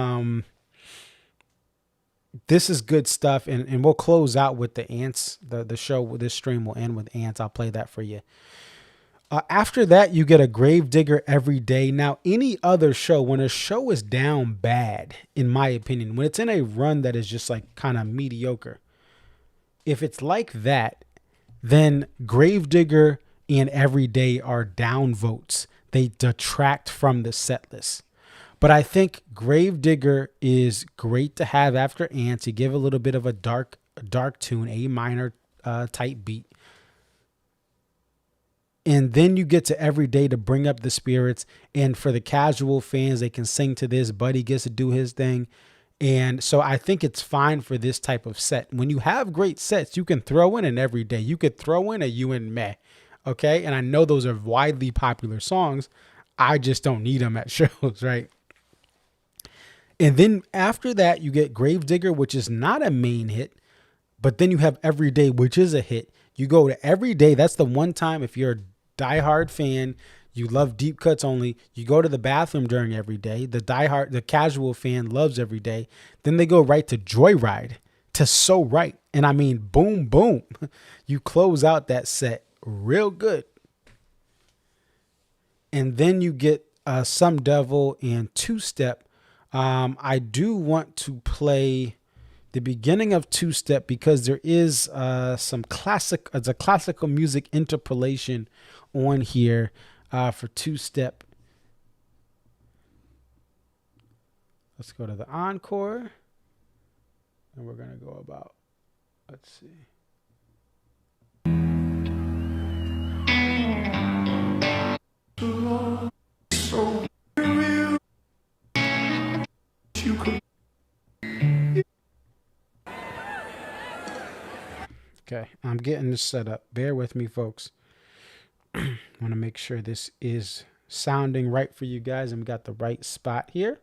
good stuff. And we'll close out with the Ants. The show with this stream will end with Ants. I'll play that for you. After that, you get a Gravedigger Every Day. Now, any other show, when a show is down bad, in my opinion, when it's in a run that is just like kind of mediocre, if it's like that, then Gravedigger and Every Day are down votes. They detract from the set list. But I think Gravedigger is great to have after Ants. You give a little bit of a dark tune, A minor type beat. And then you get to Every Day to bring up the spirits. And for the casual fans, they can sing to this. Buddy gets to do his thing. And so I think it's fine for this type of set. When you have great sets, you can throw in an Every Day. You could throw in a You and Meh. Okay. And I know those are widely popular songs. I just don't need them at shows, right? And then after that, you get Gravedigger, which is not a main hit. But then you have Every Day, which is a hit. You go to Every Day. That's the one time, if you're a diehard fan, you love deep cuts only, you go to the bathroom during Every Day. The casual fan loves Every Day. Then they go right to Joyride, to So Right. And I mean, boom, boom. You close out that set real good. And then you get Some Devil and Two Step. I do want to play the beginning of Two Step because there is some classical music interpolation on here for Two Step. Let's go to the encore, and we're gonna go about. Let's see. So you could Okay, I'm getting this set up. Bear with me, folks. Want to make sure this is sounding right for you guys and we got the right spot here.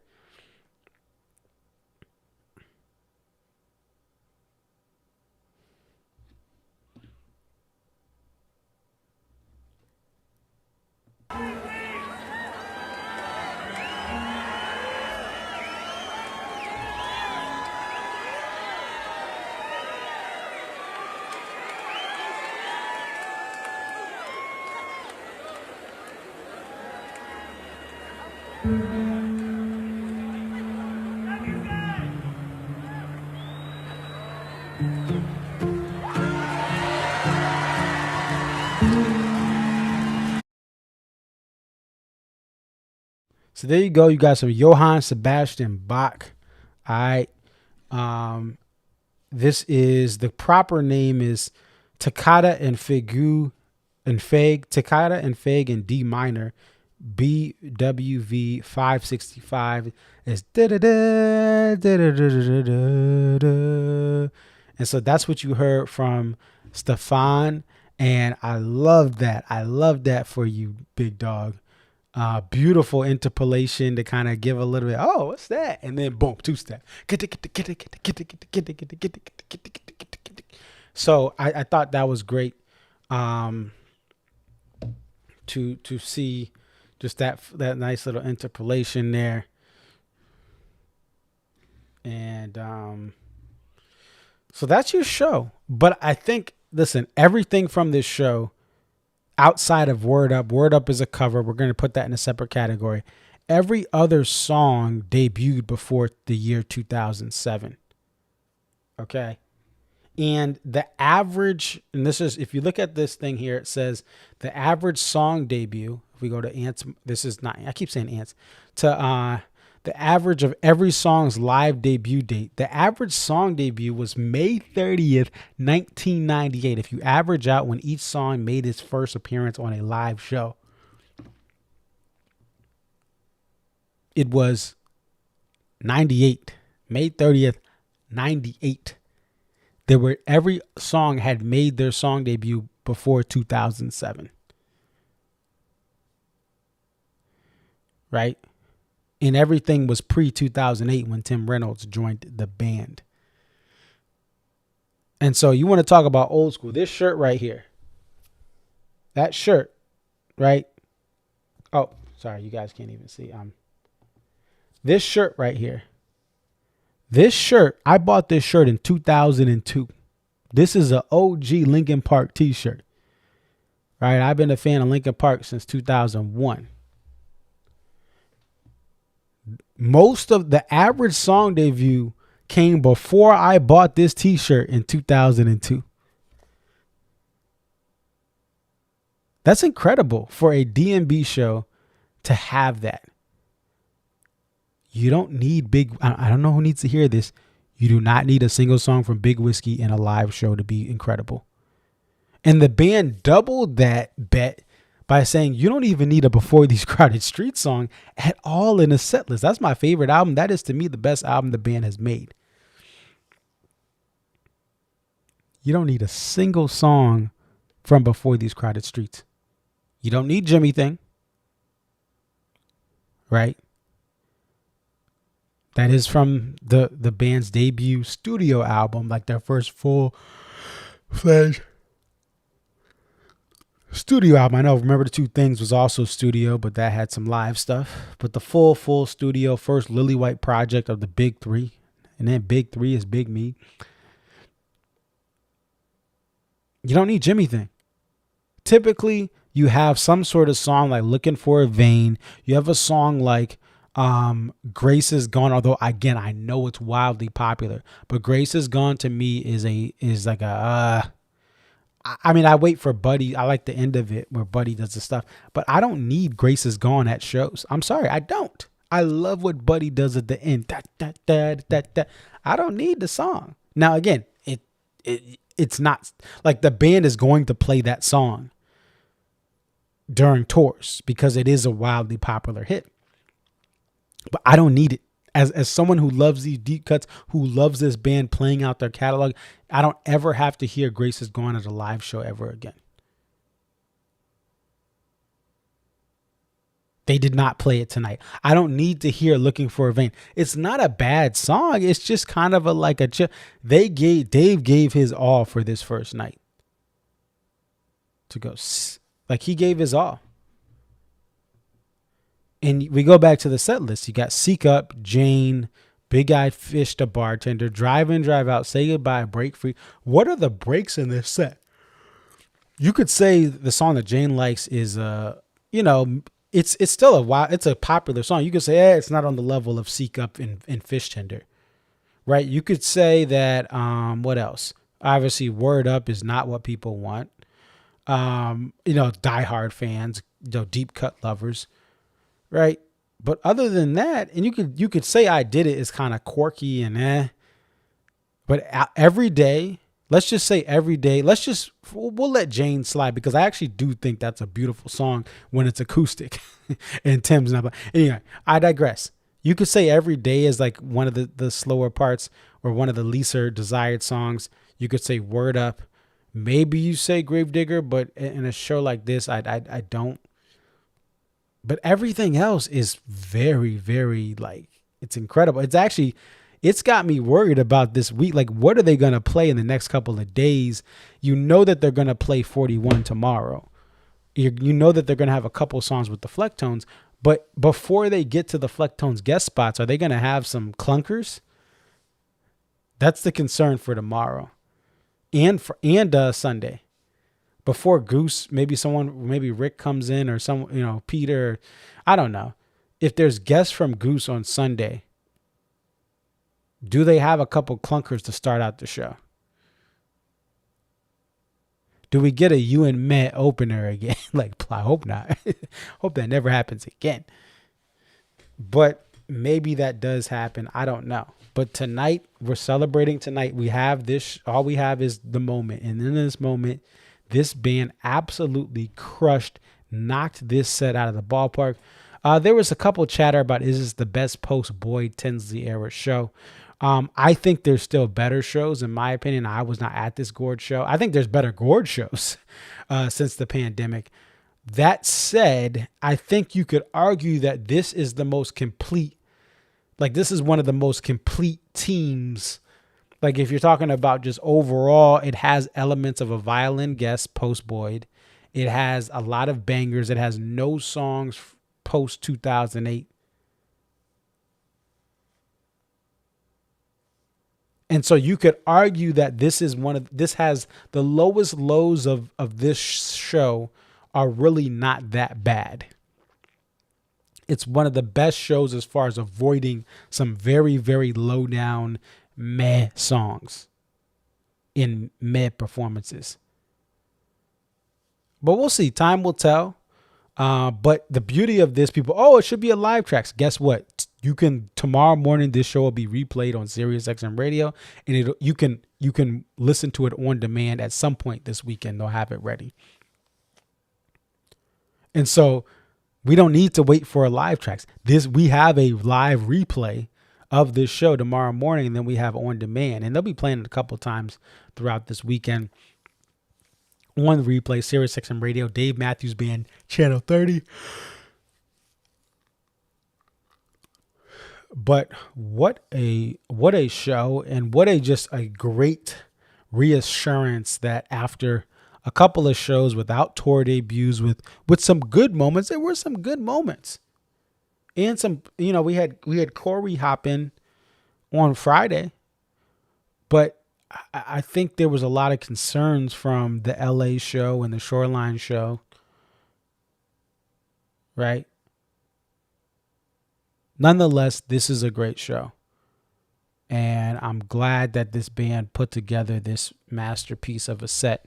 So there you go. You got some Johann Sebastian Bach. All right. This is, the proper name is Toccata and Fugue Toccata and Fugue in D minor, BWV 565 is da da da da da da da da. And so that's what you heard from Stefan, and I love that. I love that for you, big dog. Beautiful interpolation to kind of give a little bit, oh, what's that? And then boom, two step. So I thought that was great. To see just that nice little interpolation there. And so that's your show. But I think, listen, everything from this show outside of Word Up is a cover. We're going to put that in a separate category. Every other song debuted before the year 2007. Okay. And the average, and this is, if you look at this thing here, it says the average song debut. If we go to Ants, this is not, I keep saying Ants, to the average of every song's live debut date. The average song debut was May 30th, 1998. If you average out when each song made its first appearance on a live show, it was 98. May 30th, 98. Every song had made their song debut before 2007. Right? And everything was pre-2008 when Tim Reynolds joined the band. And so you want to talk about old school. This shirt right here. That shirt, right? Oh, sorry, you guys can't even see. This shirt right here. This shirt, I bought this shirt in 2002. This is an OG Linkin Park t-shirt. Right? I've been a fan of Linkin Park since 2001. Most of the average song debut came before I bought this t-shirt in 2002. That's incredible for a D&B show to have that. You don't need big, I don't know who needs to hear this. You do not need a single song from Big Whiskey in a live show to be incredible. And the band doubled that bet by saying you don't even need a Before These Crowded Streets song at all in a set list. That's my favorite album. That is, to me, the best album the band has made. You don't need a single song from Before These Crowded Streets. You don't need Jimmy Thing. Right? That is from the band's debut studio album, like their first full-fledged studio album. I know Remember the Two Things was also studio, but that had some live stuff. But the full studio first Lily White project of the Big Three. And then Big Three is Big Me. You don't need Jimmy Thing. Typically, you have some sort of song like Looking for a Vein. You have a song like Grace Is Gone, although again I know it's wildly popular, but Grace Is Gone to me is like a I mean, I wait for Buddy. I like the end of it where Buddy does the stuff, but I don't need Grace Is Gone at shows. I'm sorry, I don't. I love what Buddy does at the end. Da, da, da, da, da. I don't need the song. Now again, it's not like the band is going to play that song during tours because it is a wildly popular hit. But I don't need it As someone who loves these deep cuts, who loves this band playing out their catalog, I don't ever have to hear Grace Is Gone at a live show ever again. They did not play it tonight. I don't need to hear Looking for a Vein. It's not a bad song. It's just kind of Dave gave his all for this first night. To go, like, he gave his all. And we go back to the set list. You got Seek Up, Jane, Big Eyed Fish, The Bartender, Drive In, Drive Out, Say Goodbye, Break Free. What are the breaks in this set? You could say the song that Jane likes is, it's still it's a popular song. You could say, it's not on the level of Seek Up and Fish Tender, right? You could say that, what else? Obviously, Word Up is not what people want. Diehard fans, deep cut lovers, right? But other than that, and you could say I Did It is kind of quirky and but Every Day, let's just say Every Day, we'll let Jane slide, because I actually do think that's a beautiful song when it's acoustic and Tim's not. Anyway, I digress. You could say Every Day is like one of the slower parts or one of the leaser desired songs. You could say Word Up. Maybe you say Gravedigger, but in a show like this, I don't. But everything else is very, very, it's incredible. It's got me worried about this week. Like, what are they going to play in the next couple of days? You know that they're going to play 41 tomorrow. You know that they're going to have a couple songs with the Flecktones. But before they get to the Flecktones guest spots, are they going to have some clunkers? That's the concern for tomorrow and Sunday. Before Goose, maybe Rick comes in, or Peter. I don't know. If there's guests from Goose on Sunday, do they have a couple clunkers to start out the show? Do we get a You and Met opener again? I hope not. Hope that never happens again. But maybe that does happen. I don't know. But tonight, we're celebrating tonight. We have this. All we have is the moment. And in this moment, this band absolutely crushed, knocked this set out of the ballpark. There was a couple chatter about, is this the best post-Boyd Tinsley era show? I think there's still better shows, in my opinion. I was not at this Gorge show. I think there's better Gorge shows since the pandemic. That said, I think you could argue that this is the most complete. This is one of the most complete teams. If you're talking about just overall, it has elements of a violin guest post Boyd. It has a lot of bangers. It has no songs post 2008. And so you could argue that this has the lowest lows of this show are really not that bad. It's one of the best shows as far as avoiding some very, very low down meh songs in meh performances. But we'll see. Time will tell. But the beauty of this, people, it should be a live tracks. Guess what? Tomorrow morning, this show will be replayed on SiriusXM Radio, and you can listen to it on demand at some point this weekend. They'll have it ready. And so we don't need to wait for a live tracks. We have a live replay of this show tomorrow morning, and then we have on demand, and they'll be playing it a couple times throughout this weekend. On the replay, SiriusXM Radio, Dave Matthews Band, Channel 30. But what a show, and just a great reassurance that after a couple of shows without tour debuts, with some good moments, there were some good moments. And some, we had Corey hop in on Friday, but I think there was a lot of concerns from the LA show and the Shoreline show, right? Nonetheless, this is a great show. And I'm glad that this band put together this masterpiece of a set,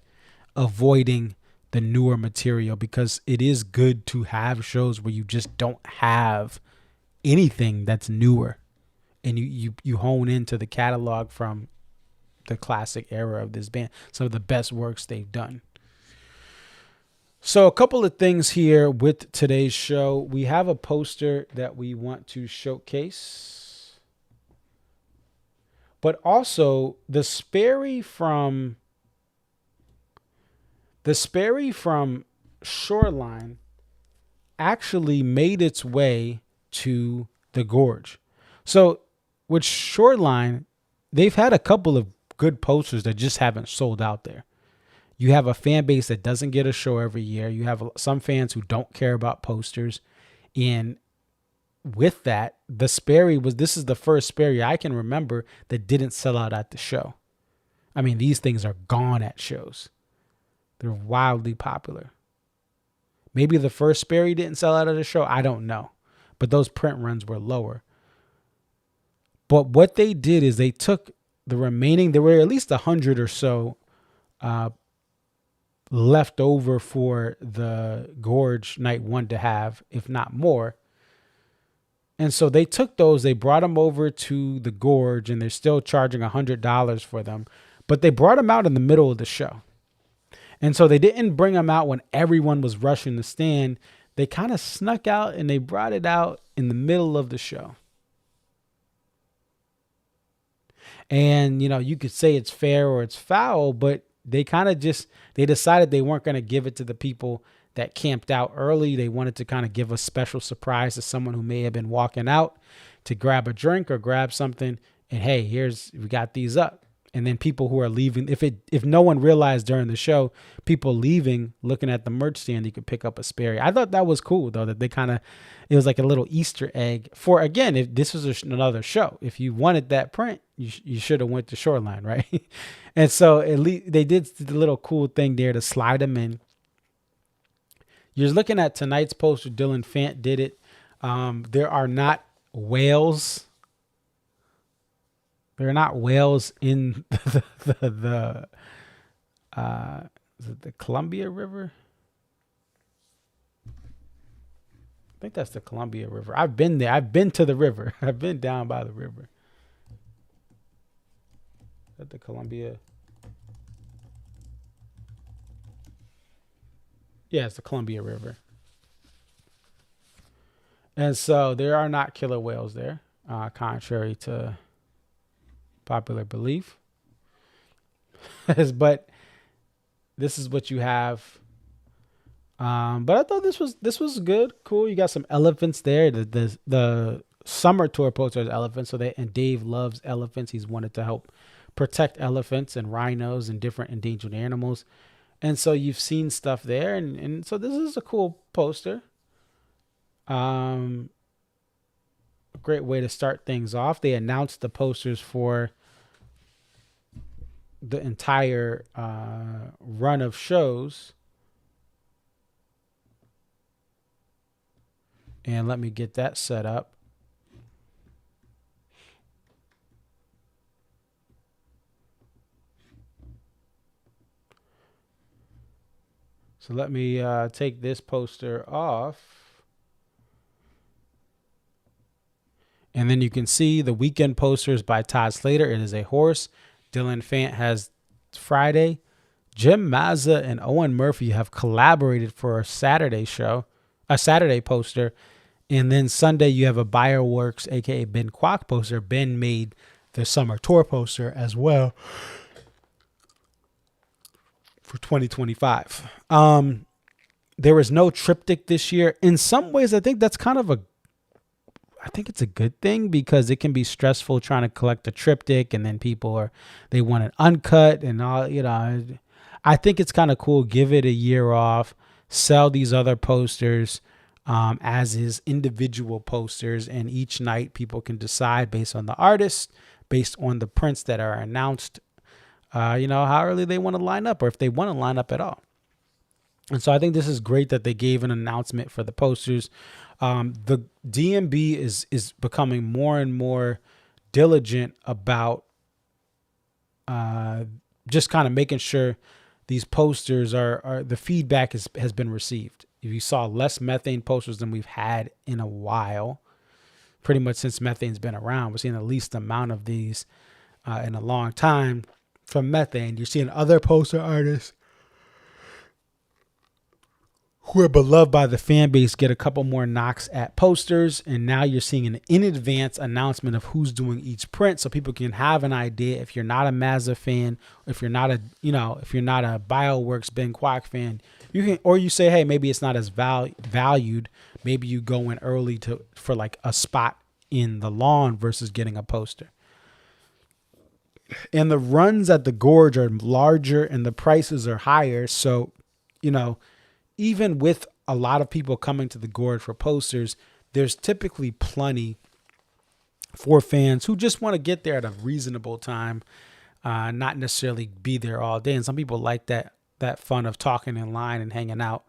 avoiding the newer material, because it is good to have shows where you just don't have anything that's newer, and you hone into the catalog from the classic era of this band, some of the best works they've done. So a couple of things here with today's show. We have a poster that we want to showcase. But also the Sperry from Shoreline actually made its way to the Gorge. So with Shoreline, they've had a couple of good posters that just haven't sold out there. You have a fan base that doesn't get a show every year. You have some fans who don't care about posters. And with that, this is the first Sperry I can remember that didn't sell out at the show. I mean, these things are gone at shows. They're wildly popular. Maybe the first Sperry didn't sell out at a show. I don't know. But those print runs were lower. But what they did is they took the remaining, there were at least 100 or so left over for the Gorge Night 1 to have, if not more. And so they took those, they brought them over to the Gorge, and they're still charging $100 for them. But they brought them out in the middle of the show. And so they didn't bring them out when everyone was rushing the stand. They kind of snuck out and they brought it out in the middle of the show. And, you know, you could say it's fair or it's foul, but they kind of they decided they weren't going to give it to the people that camped out early. They wanted to kind of give a special surprise to someone who may have been walking out to grab a drink or grab something. And hey, we got these up. And then people who are leaving, if no one realized during the show, people leaving, looking at the merch stand, you could pick up a Sperry. I thought that was cool, though, that it was like a little Easter egg for, again, if this was another show, if you wanted that print, you should have went to Shoreline, right? And so at least they did the little cool thing there to slide them in. You're looking at tonight's poster. Dylan Fant did it. There are not whales. There are not whales in the is it the Columbia River? I think that's the Columbia River. I've been there. I've been to the river. I've been down by the river. Is that the Columbia? Yeah, it's the Columbia River. And so there are not killer whales there, contrary to popular belief. But this is what you have. But I thought this was good, cool. You got some elephants there. The summer tour poster is elephants, and Dave loves elephants. He's wanted to help protect elephants and rhinos and different endangered animals. And so you've seen stuff there, and so this is a cool poster. A great way to start things off. They announced the posters for the entire run of shows. And let me get that set up. So let me take this poster off. And then you can see the weekend posters by Todd Slater. It is a horse. Dylan Fant has Friday. Jim Mazza and Owen Murphy have collaborated for a Saturday poster. And then Sunday you have a Bioworks, aka Ben Kwok poster. Ben made the summer tour poster as well for 2025. There is no triptych this year. In some ways, I think that's I think it's a good thing, because it can be stressful trying to collect a triptych, and then they want it uncut and all, you know. I think it's kind of cool. Give it a year off, sell these other posters as is individual posters, and each night people can decide based on the artist, based on the prints that are announced, how early they want to line up, or if they want to line up at all. And so I think this is great that they gave an announcement for the posters. The DMB is becoming more and more diligent about just kind of making sure these posters are the feedback has been received. If you saw less methane posters than we've had in a while, pretty much since methane's been around, we're seeing the least amount of these in a long time from methane. You're seeing other poster artists who are beloved by the fan base get a couple more knocks at posters, and now you're seeing an in advance announcement of who's doing each print, so people can have an idea. If you're not a Mazda fan, if you're not a BioWorks Ben Kwok fan, you can, or you say, hey, maybe it's not as valued. Maybe you go in early for like a spot in the lawn versus getting a poster. And the runs at the Gorge are larger and the prices are higher, so even with a lot of people coming to the Gorge for posters, there's typically plenty for fans who just want to get there at a reasonable time, not necessarily be there all day. And some people like that fun of talking in line and hanging out,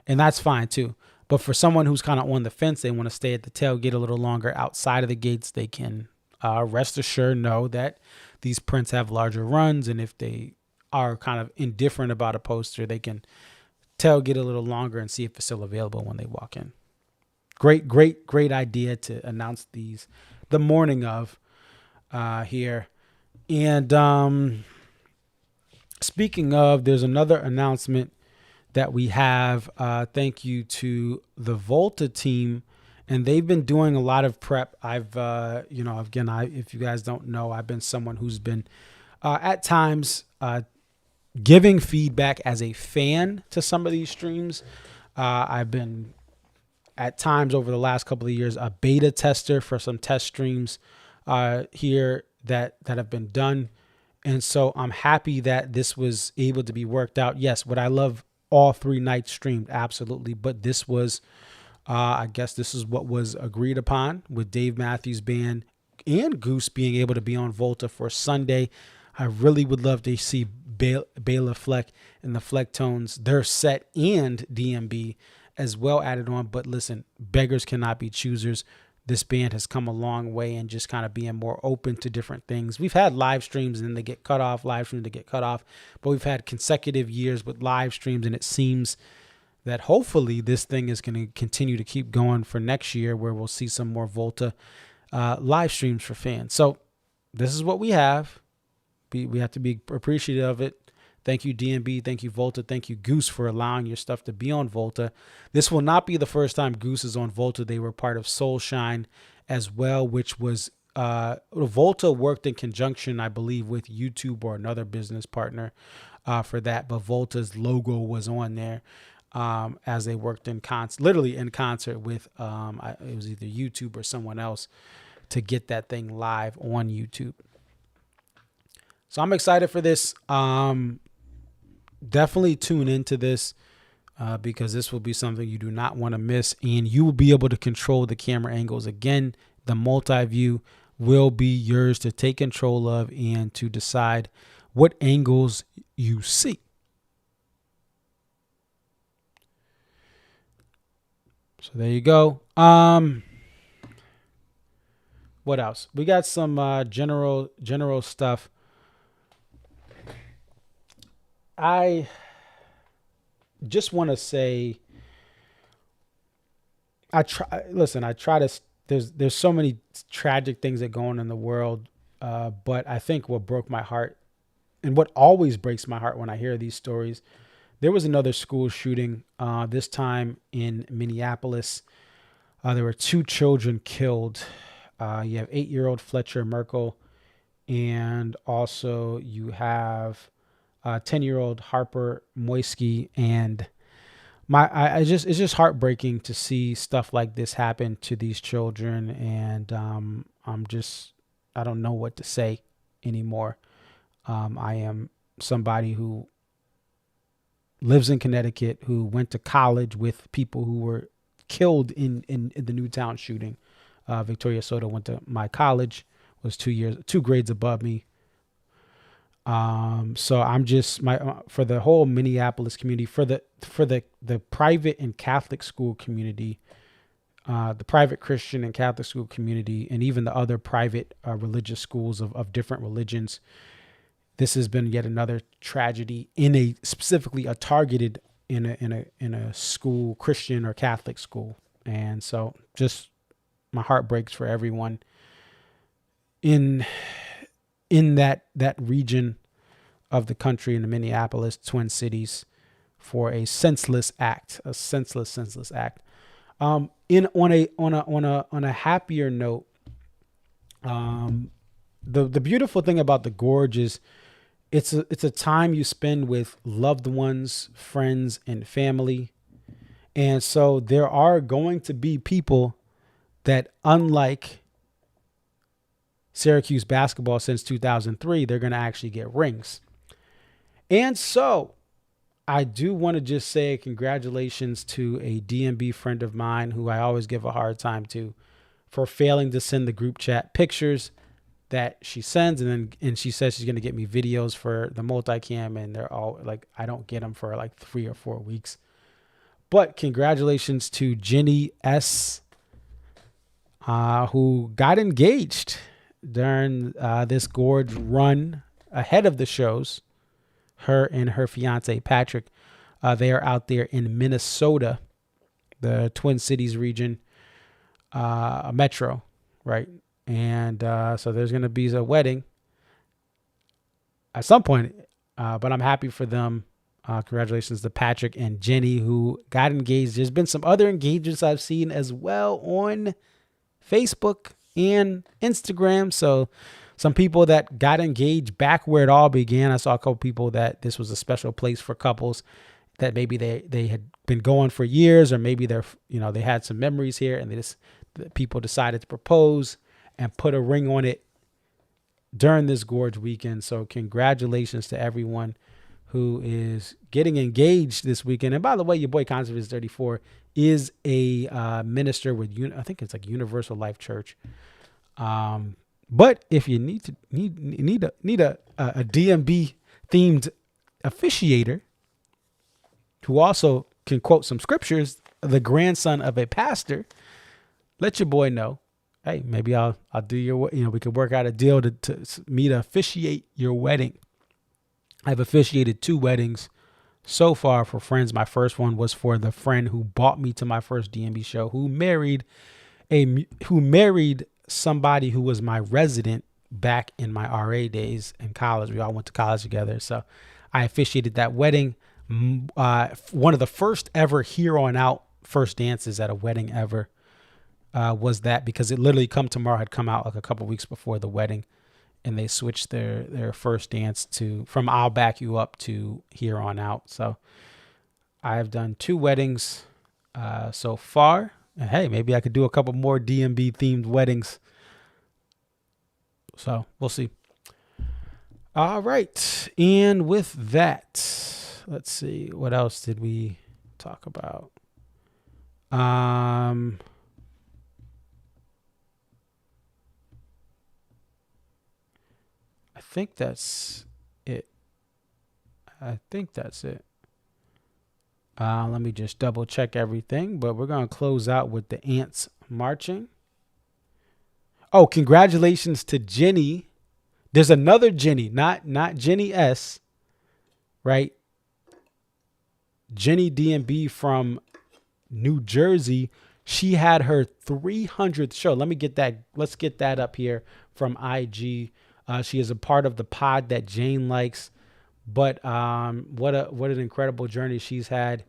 and that's fine too. But for someone who's kind of on the fence, they want to stay at the tailgate a little longer outside of the gates, they can rest assured know that these prints have larger runs, and if they are kind of indifferent about a poster, they can tailgate a little longer and see if it's still available when they walk in. Great idea to announce these the morning of here. And speaking of, there's another announcement that we have. Thank you to the Volta team, and they've been doing a lot of prep. I've if you guys don't know, I've been someone who's been at times giving feedback as a fan to some of these streams. I've been at times over the last couple of years a beta tester for some test streams here that have been done. And so I'm happy that this was able to be worked out. Yes, would I love all 3 nights streamed? Absolutely. But this was, I guess this is what was agreed upon with Dave Matthews Band and Goose being able to be on Volta for Sunday. I really would love to see Bela Fleck and the Flecktones, their set and DMB as well added on. But listen, beggars cannot be choosers. This band has come a long way and just kind of being more open to different things. We've had live streams and then they get cut off, live streams, they get cut off. But we've had consecutive years with live streams, and it seems that hopefully this thing is going to continue to keep going for next year, where we'll see some more Volta live streams for fans. So this is what we have. We have to be appreciative of it. Thank you, DMB. Thank you, Volta. Thank you, Goose, for allowing your stuff to be on Volta. This will not be the first time Goose is on Volta. They were part of Soulshine as well, which was Volta worked in conjunction, I believe, with YouTube or another business partner for that. But Volta's logo was on there as they worked literally in concert with it was either YouTube or someone else to get that thing live on YouTube. So I'm excited for this. Definitely tune into this because this will be something you do not want to miss, and you will be able to control the camera angles. Again, the multi-view will be yours to take control of and to decide what angles you see. So there you go. What else? We got some general stuff. I just want to say, there's so many tragic things that go on in the world. But I think what broke my heart, and what always breaks my heart when I hear these stories, there was another school shooting, this time in Minneapolis. There were 2 children killed. You have 8-year-old Fletcher Merkel, and also you have 10-year-old Harper Moisky. And it's just heartbreaking to see stuff like this happen to these children. And I don't know what to say anymore. I am somebody who lives in Connecticut, who went to college with people who were killed in the Newtown shooting. Victoria Soto went to my college, was 2 grades above me. So I'm just for the whole Minneapolis community, for the private and Catholic school community, the private Christian and Catholic school community, and even the other private religious schools of different religions. This has been yet another tragedy specifically targeted in a school, Christian or Catholic school. And so just my heart breaks for everyone in that region of the country, in the Minneapolis, Twin Cities, for a senseless act, senseless act. On a happier note, the beautiful thing about the Gorge is it's a time you spend with loved ones, friends, and family. And so there are going to be people that, unlike Syracuse basketball since 2003, they're going to actually get rings. And so I do want to just say congratulations to a DMB friend of mine who I always give a hard time to for failing to send the group chat pictures that she sends. And she says she's going to get me videos for the multicam, and they're all like, I don't get them for like 3 or 4 weeks. But congratulations to Jenny S., who got engaged during this Gorge run ahead of the shows. Her and her fiance, Patrick, they are out there in Minnesota, the Twin Cities region, a metro, right? And so there's going to be a wedding at some point, but I'm happy for them. Congratulations to Patrick and Jenny, who got engaged. There's been some other engagements I've seen as well on Facebook and Instagram. So some people that got engaged back where it all began. I saw a couple people that this was a special place for couples that maybe they had been going for years, or maybe they had some memories here, and the people decided to propose and put a ring on it during this Gorge weekend. So congratulations to everyone who is getting engaged this weekend. And by the way, your boy Conservative 34 is a minister with, I think it's like Universal Life Church. But if you need a DMB themed officiator who also can quote some scriptures, the grandson of a pastor, let your boy know. Hey, maybe I'll do your, we could work out a deal to me to officiate your wedding. I've officiated 2 weddings so far for friends. My first one was for the friend who brought me to my first DMB show, who married somebody who was my resident back in my RA days in college. We all went to college together. So I officiated that wedding. One of the first ever here on out first dances at a wedding ever was that, because it literally Come Tomorrow had come out like a couple weeks before the wedding, and they switched their first dance from I'll Back You Up to Here On Out. So I've done 2 weddings so far. And hey, maybe I could do a couple more DMB themed weddings. So we'll see. All right. And with that, let's see. What else did we talk about? I think that's it. Let me just double check everything, but we're going to close out with the ants marching. Oh, congratulations to Jenny. There's another Jenny, not Jenny S, right? Jenny DMB from New Jersey. She had her 300th show. Let's get that up here from IG. She is a part of the pod that Jane likes. But what an incredible journey she's had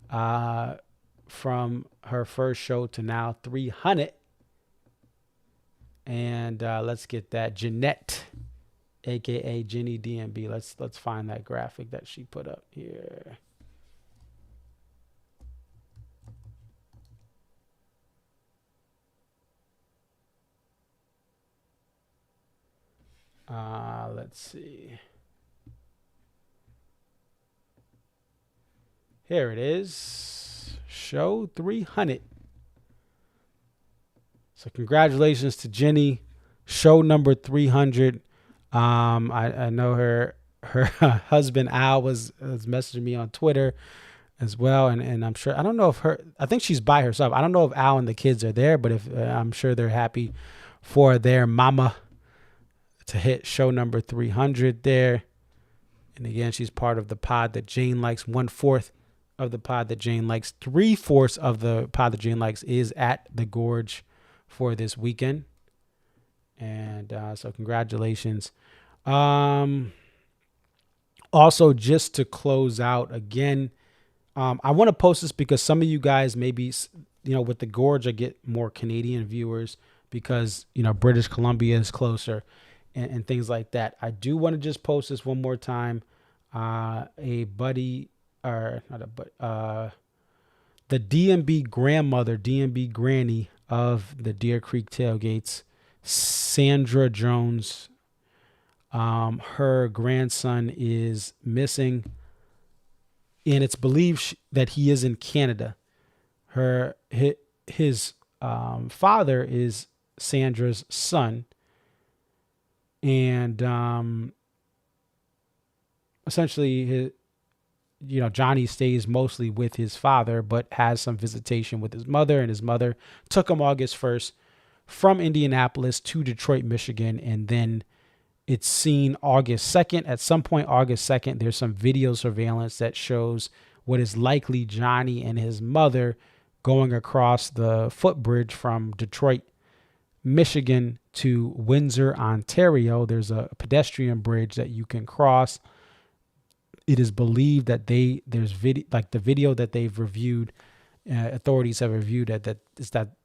from her first show to now 300. And let's get that Jeanette, aka Jenny DMB. Let's find that graphic that she put up here. Let's see. Here it is. Show 300. So congratulations to Jenny. Show number 300. I know her husband Al was messaging me on Twitter as well, and I'm sure, I don't know if I think she's by herself. I don't know if Al and the kids are there, but if I'm sure they're happy for their mama to hit show number 300 there. And again, she's part of the pod that Jane likes. 1/4 of the pod that Jane likes. 3/4 of the pod that Jane likes is at the Gorge for this weekend. And so congratulations. Also, just to close out again, I want to post this because some of you guys maybe, with the Gorge, I get more Canadian viewers because, British Columbia is closer and things like that. I do want to just post this one more time. A buddy, or not a buddy, the DMB grandmother, DMB granny of the Deer Creek tailgates, Sandra Jones, her grandson is missing, and it's believed that he is in Canada. His father is Sandra's son, and essentially Johnny stays mostly with his father, but has some visitation with his mother, and his mother took him August 1st from Indianapolis to Detroit, Michigan, and then it's seen August 2nd. At some point, August 2nd, there's some video surveillance that shows what is likely Johnny and his mother going across the footbridge from Detroit, Michigan to Windsor, Ontario. There's a pedestrian bridge that you can cross. It is believed that the video that they've reviewed, authorities have reviewed that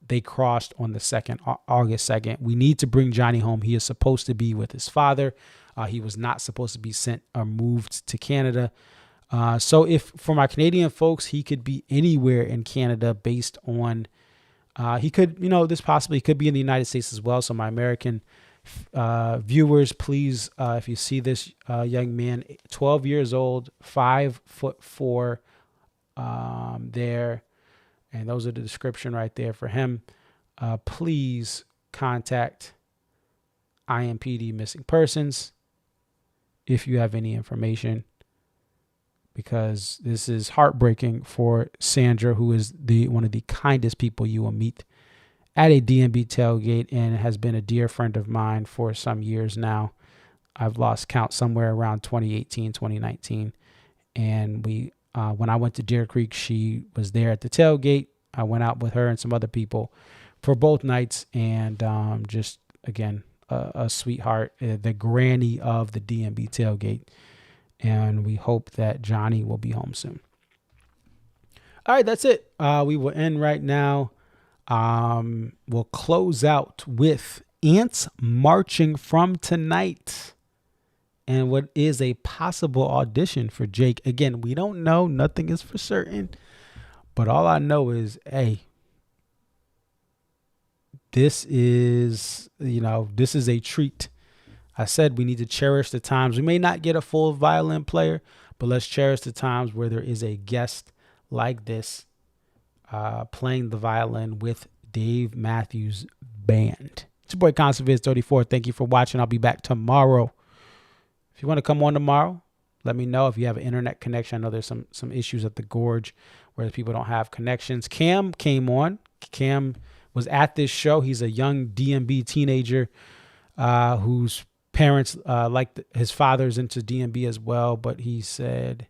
they crossed on the August 2nd. We need to bring Johnny home. He is supposed to be with his father. He was not supposed to be sent or moved to Canada. So if, for my Canadian folks, he could be anywhere in Canada based on, he could, this possibly could be in the United States as well. So my American viewers, please, if you see this young man, 12 years old, 5'4", there, and those are the description right there for him, please contact IMPD Missing Persons if you have any information, because this is heartbreaking for Sandra, who is one of the kindest people you will meet at a DMB tailgate and has been a dear friend of mine for some years now. I've lost count, somewhere around 2018, 2019. And when I went to Deer Creek, she was there at the tailgate. I went out with her and some other people for both nights. And just, again, a sweetheart, the granny of the DMB tailgate. And we hope that Johnny will be home soon. All right, that's it. We will end right now. We'll close out with Ants Marching from tonight and what is a possible audition for Jake. Again, we don't know. Nothing is for certain. But all I know is, hey, this is a treat. I said we need to cherish the times. We may not get a full violin player, but let's cherish the times where there is a guest like this playing the violin with Dave Matthews Band. It's your boy ConcertViz34. Thank you for watching. I'll be back tomorrow. If you want to come on tomorrow, let me know. If you have an internet connection, I know there's some issues at the Gorge where people don't have connections. Cam came on. Cam was at this show. He's a young DMB teenager whose parents his father's into DMB as well, but he said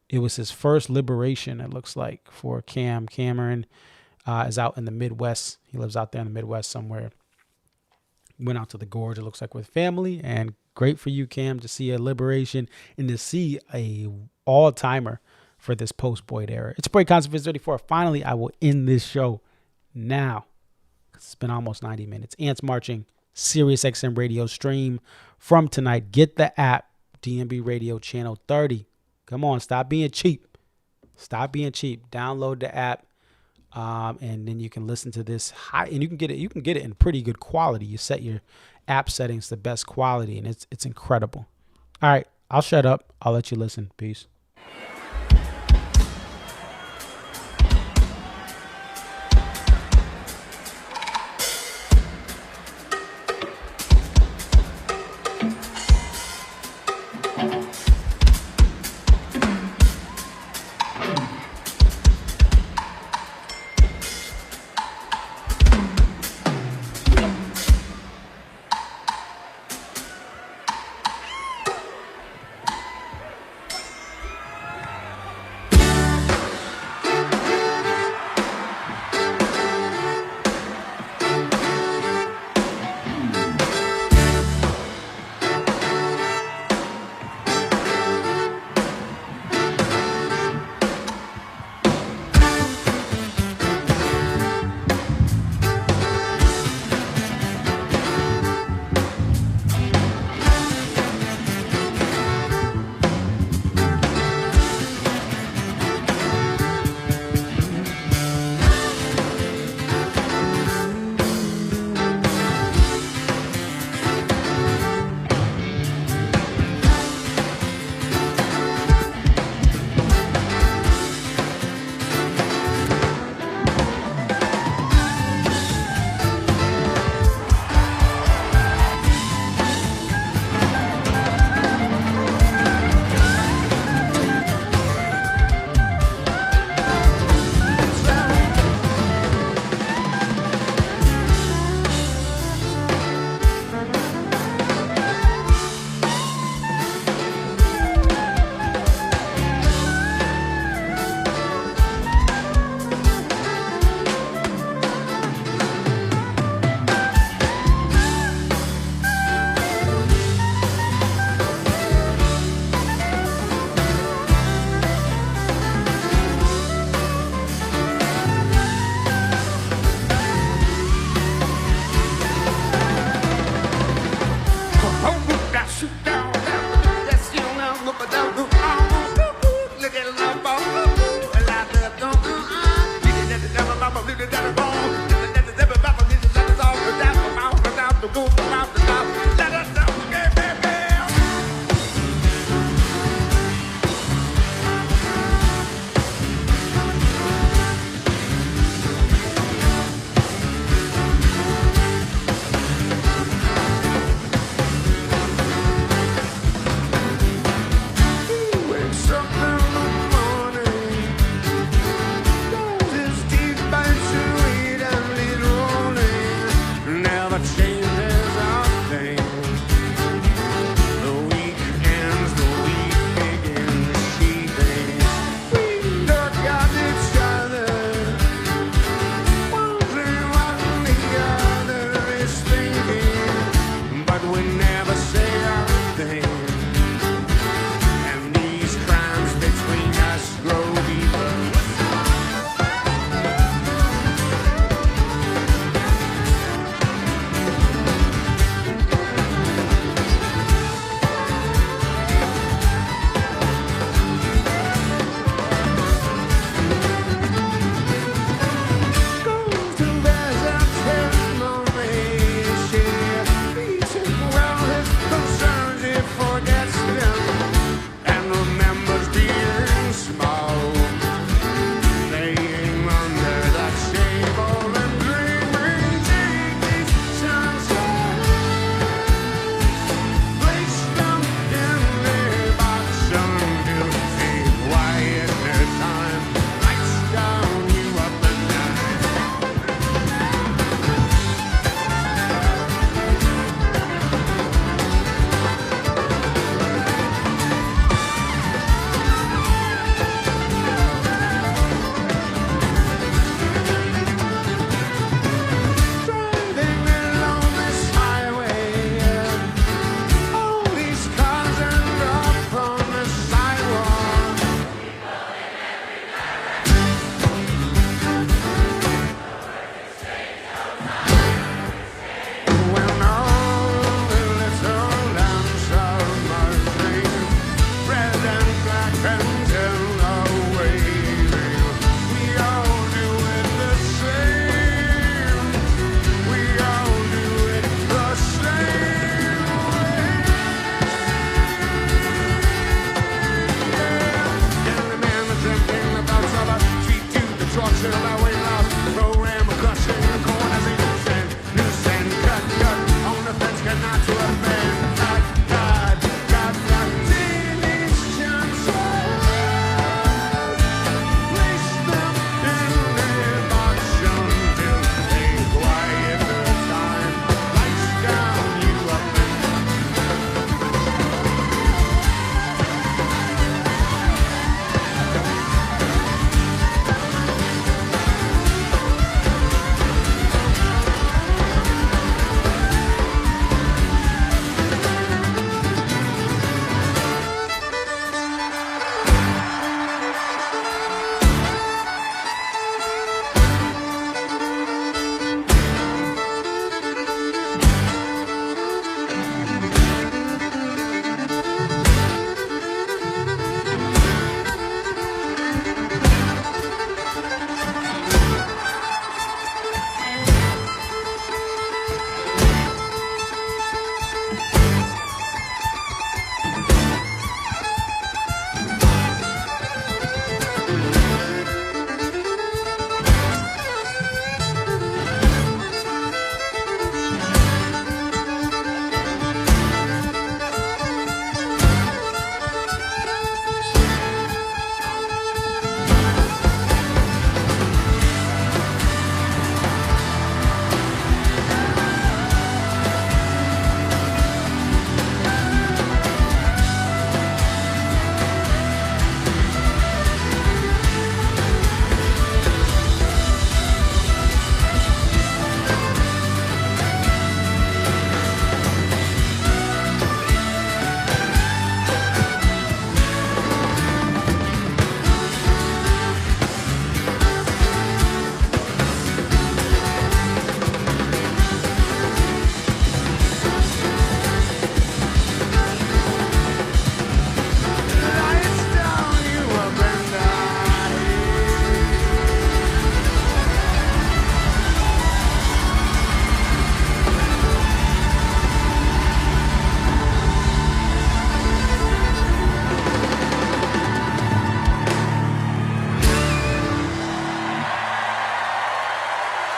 it was his first liberation, it looks like, for Cam. Cameron is out in the Midwest. He lives out there in the Midwest somewhere. Went out to the Gorge, it looks like, with family. And great for you, Cam, to see a liberation and to see a all-timer for this post-Boyd era. It's Boyd ConcertViz34. Finally, I will end this show now. It's been almost 90 minutes. Ants Marching, Sirius XM radio stream from tonight. Get the app, DMB Radio Channel 30. Come on, stop being cheap. Stop being cheap. Download the app, and then you can listen to this high, and you can get it in pretty good quality. You set your app settings to best quality, and it's incredible. All right, I'll shut up. I'll let you listen. Peace.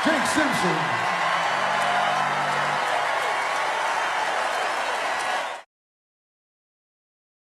Jake Simpson.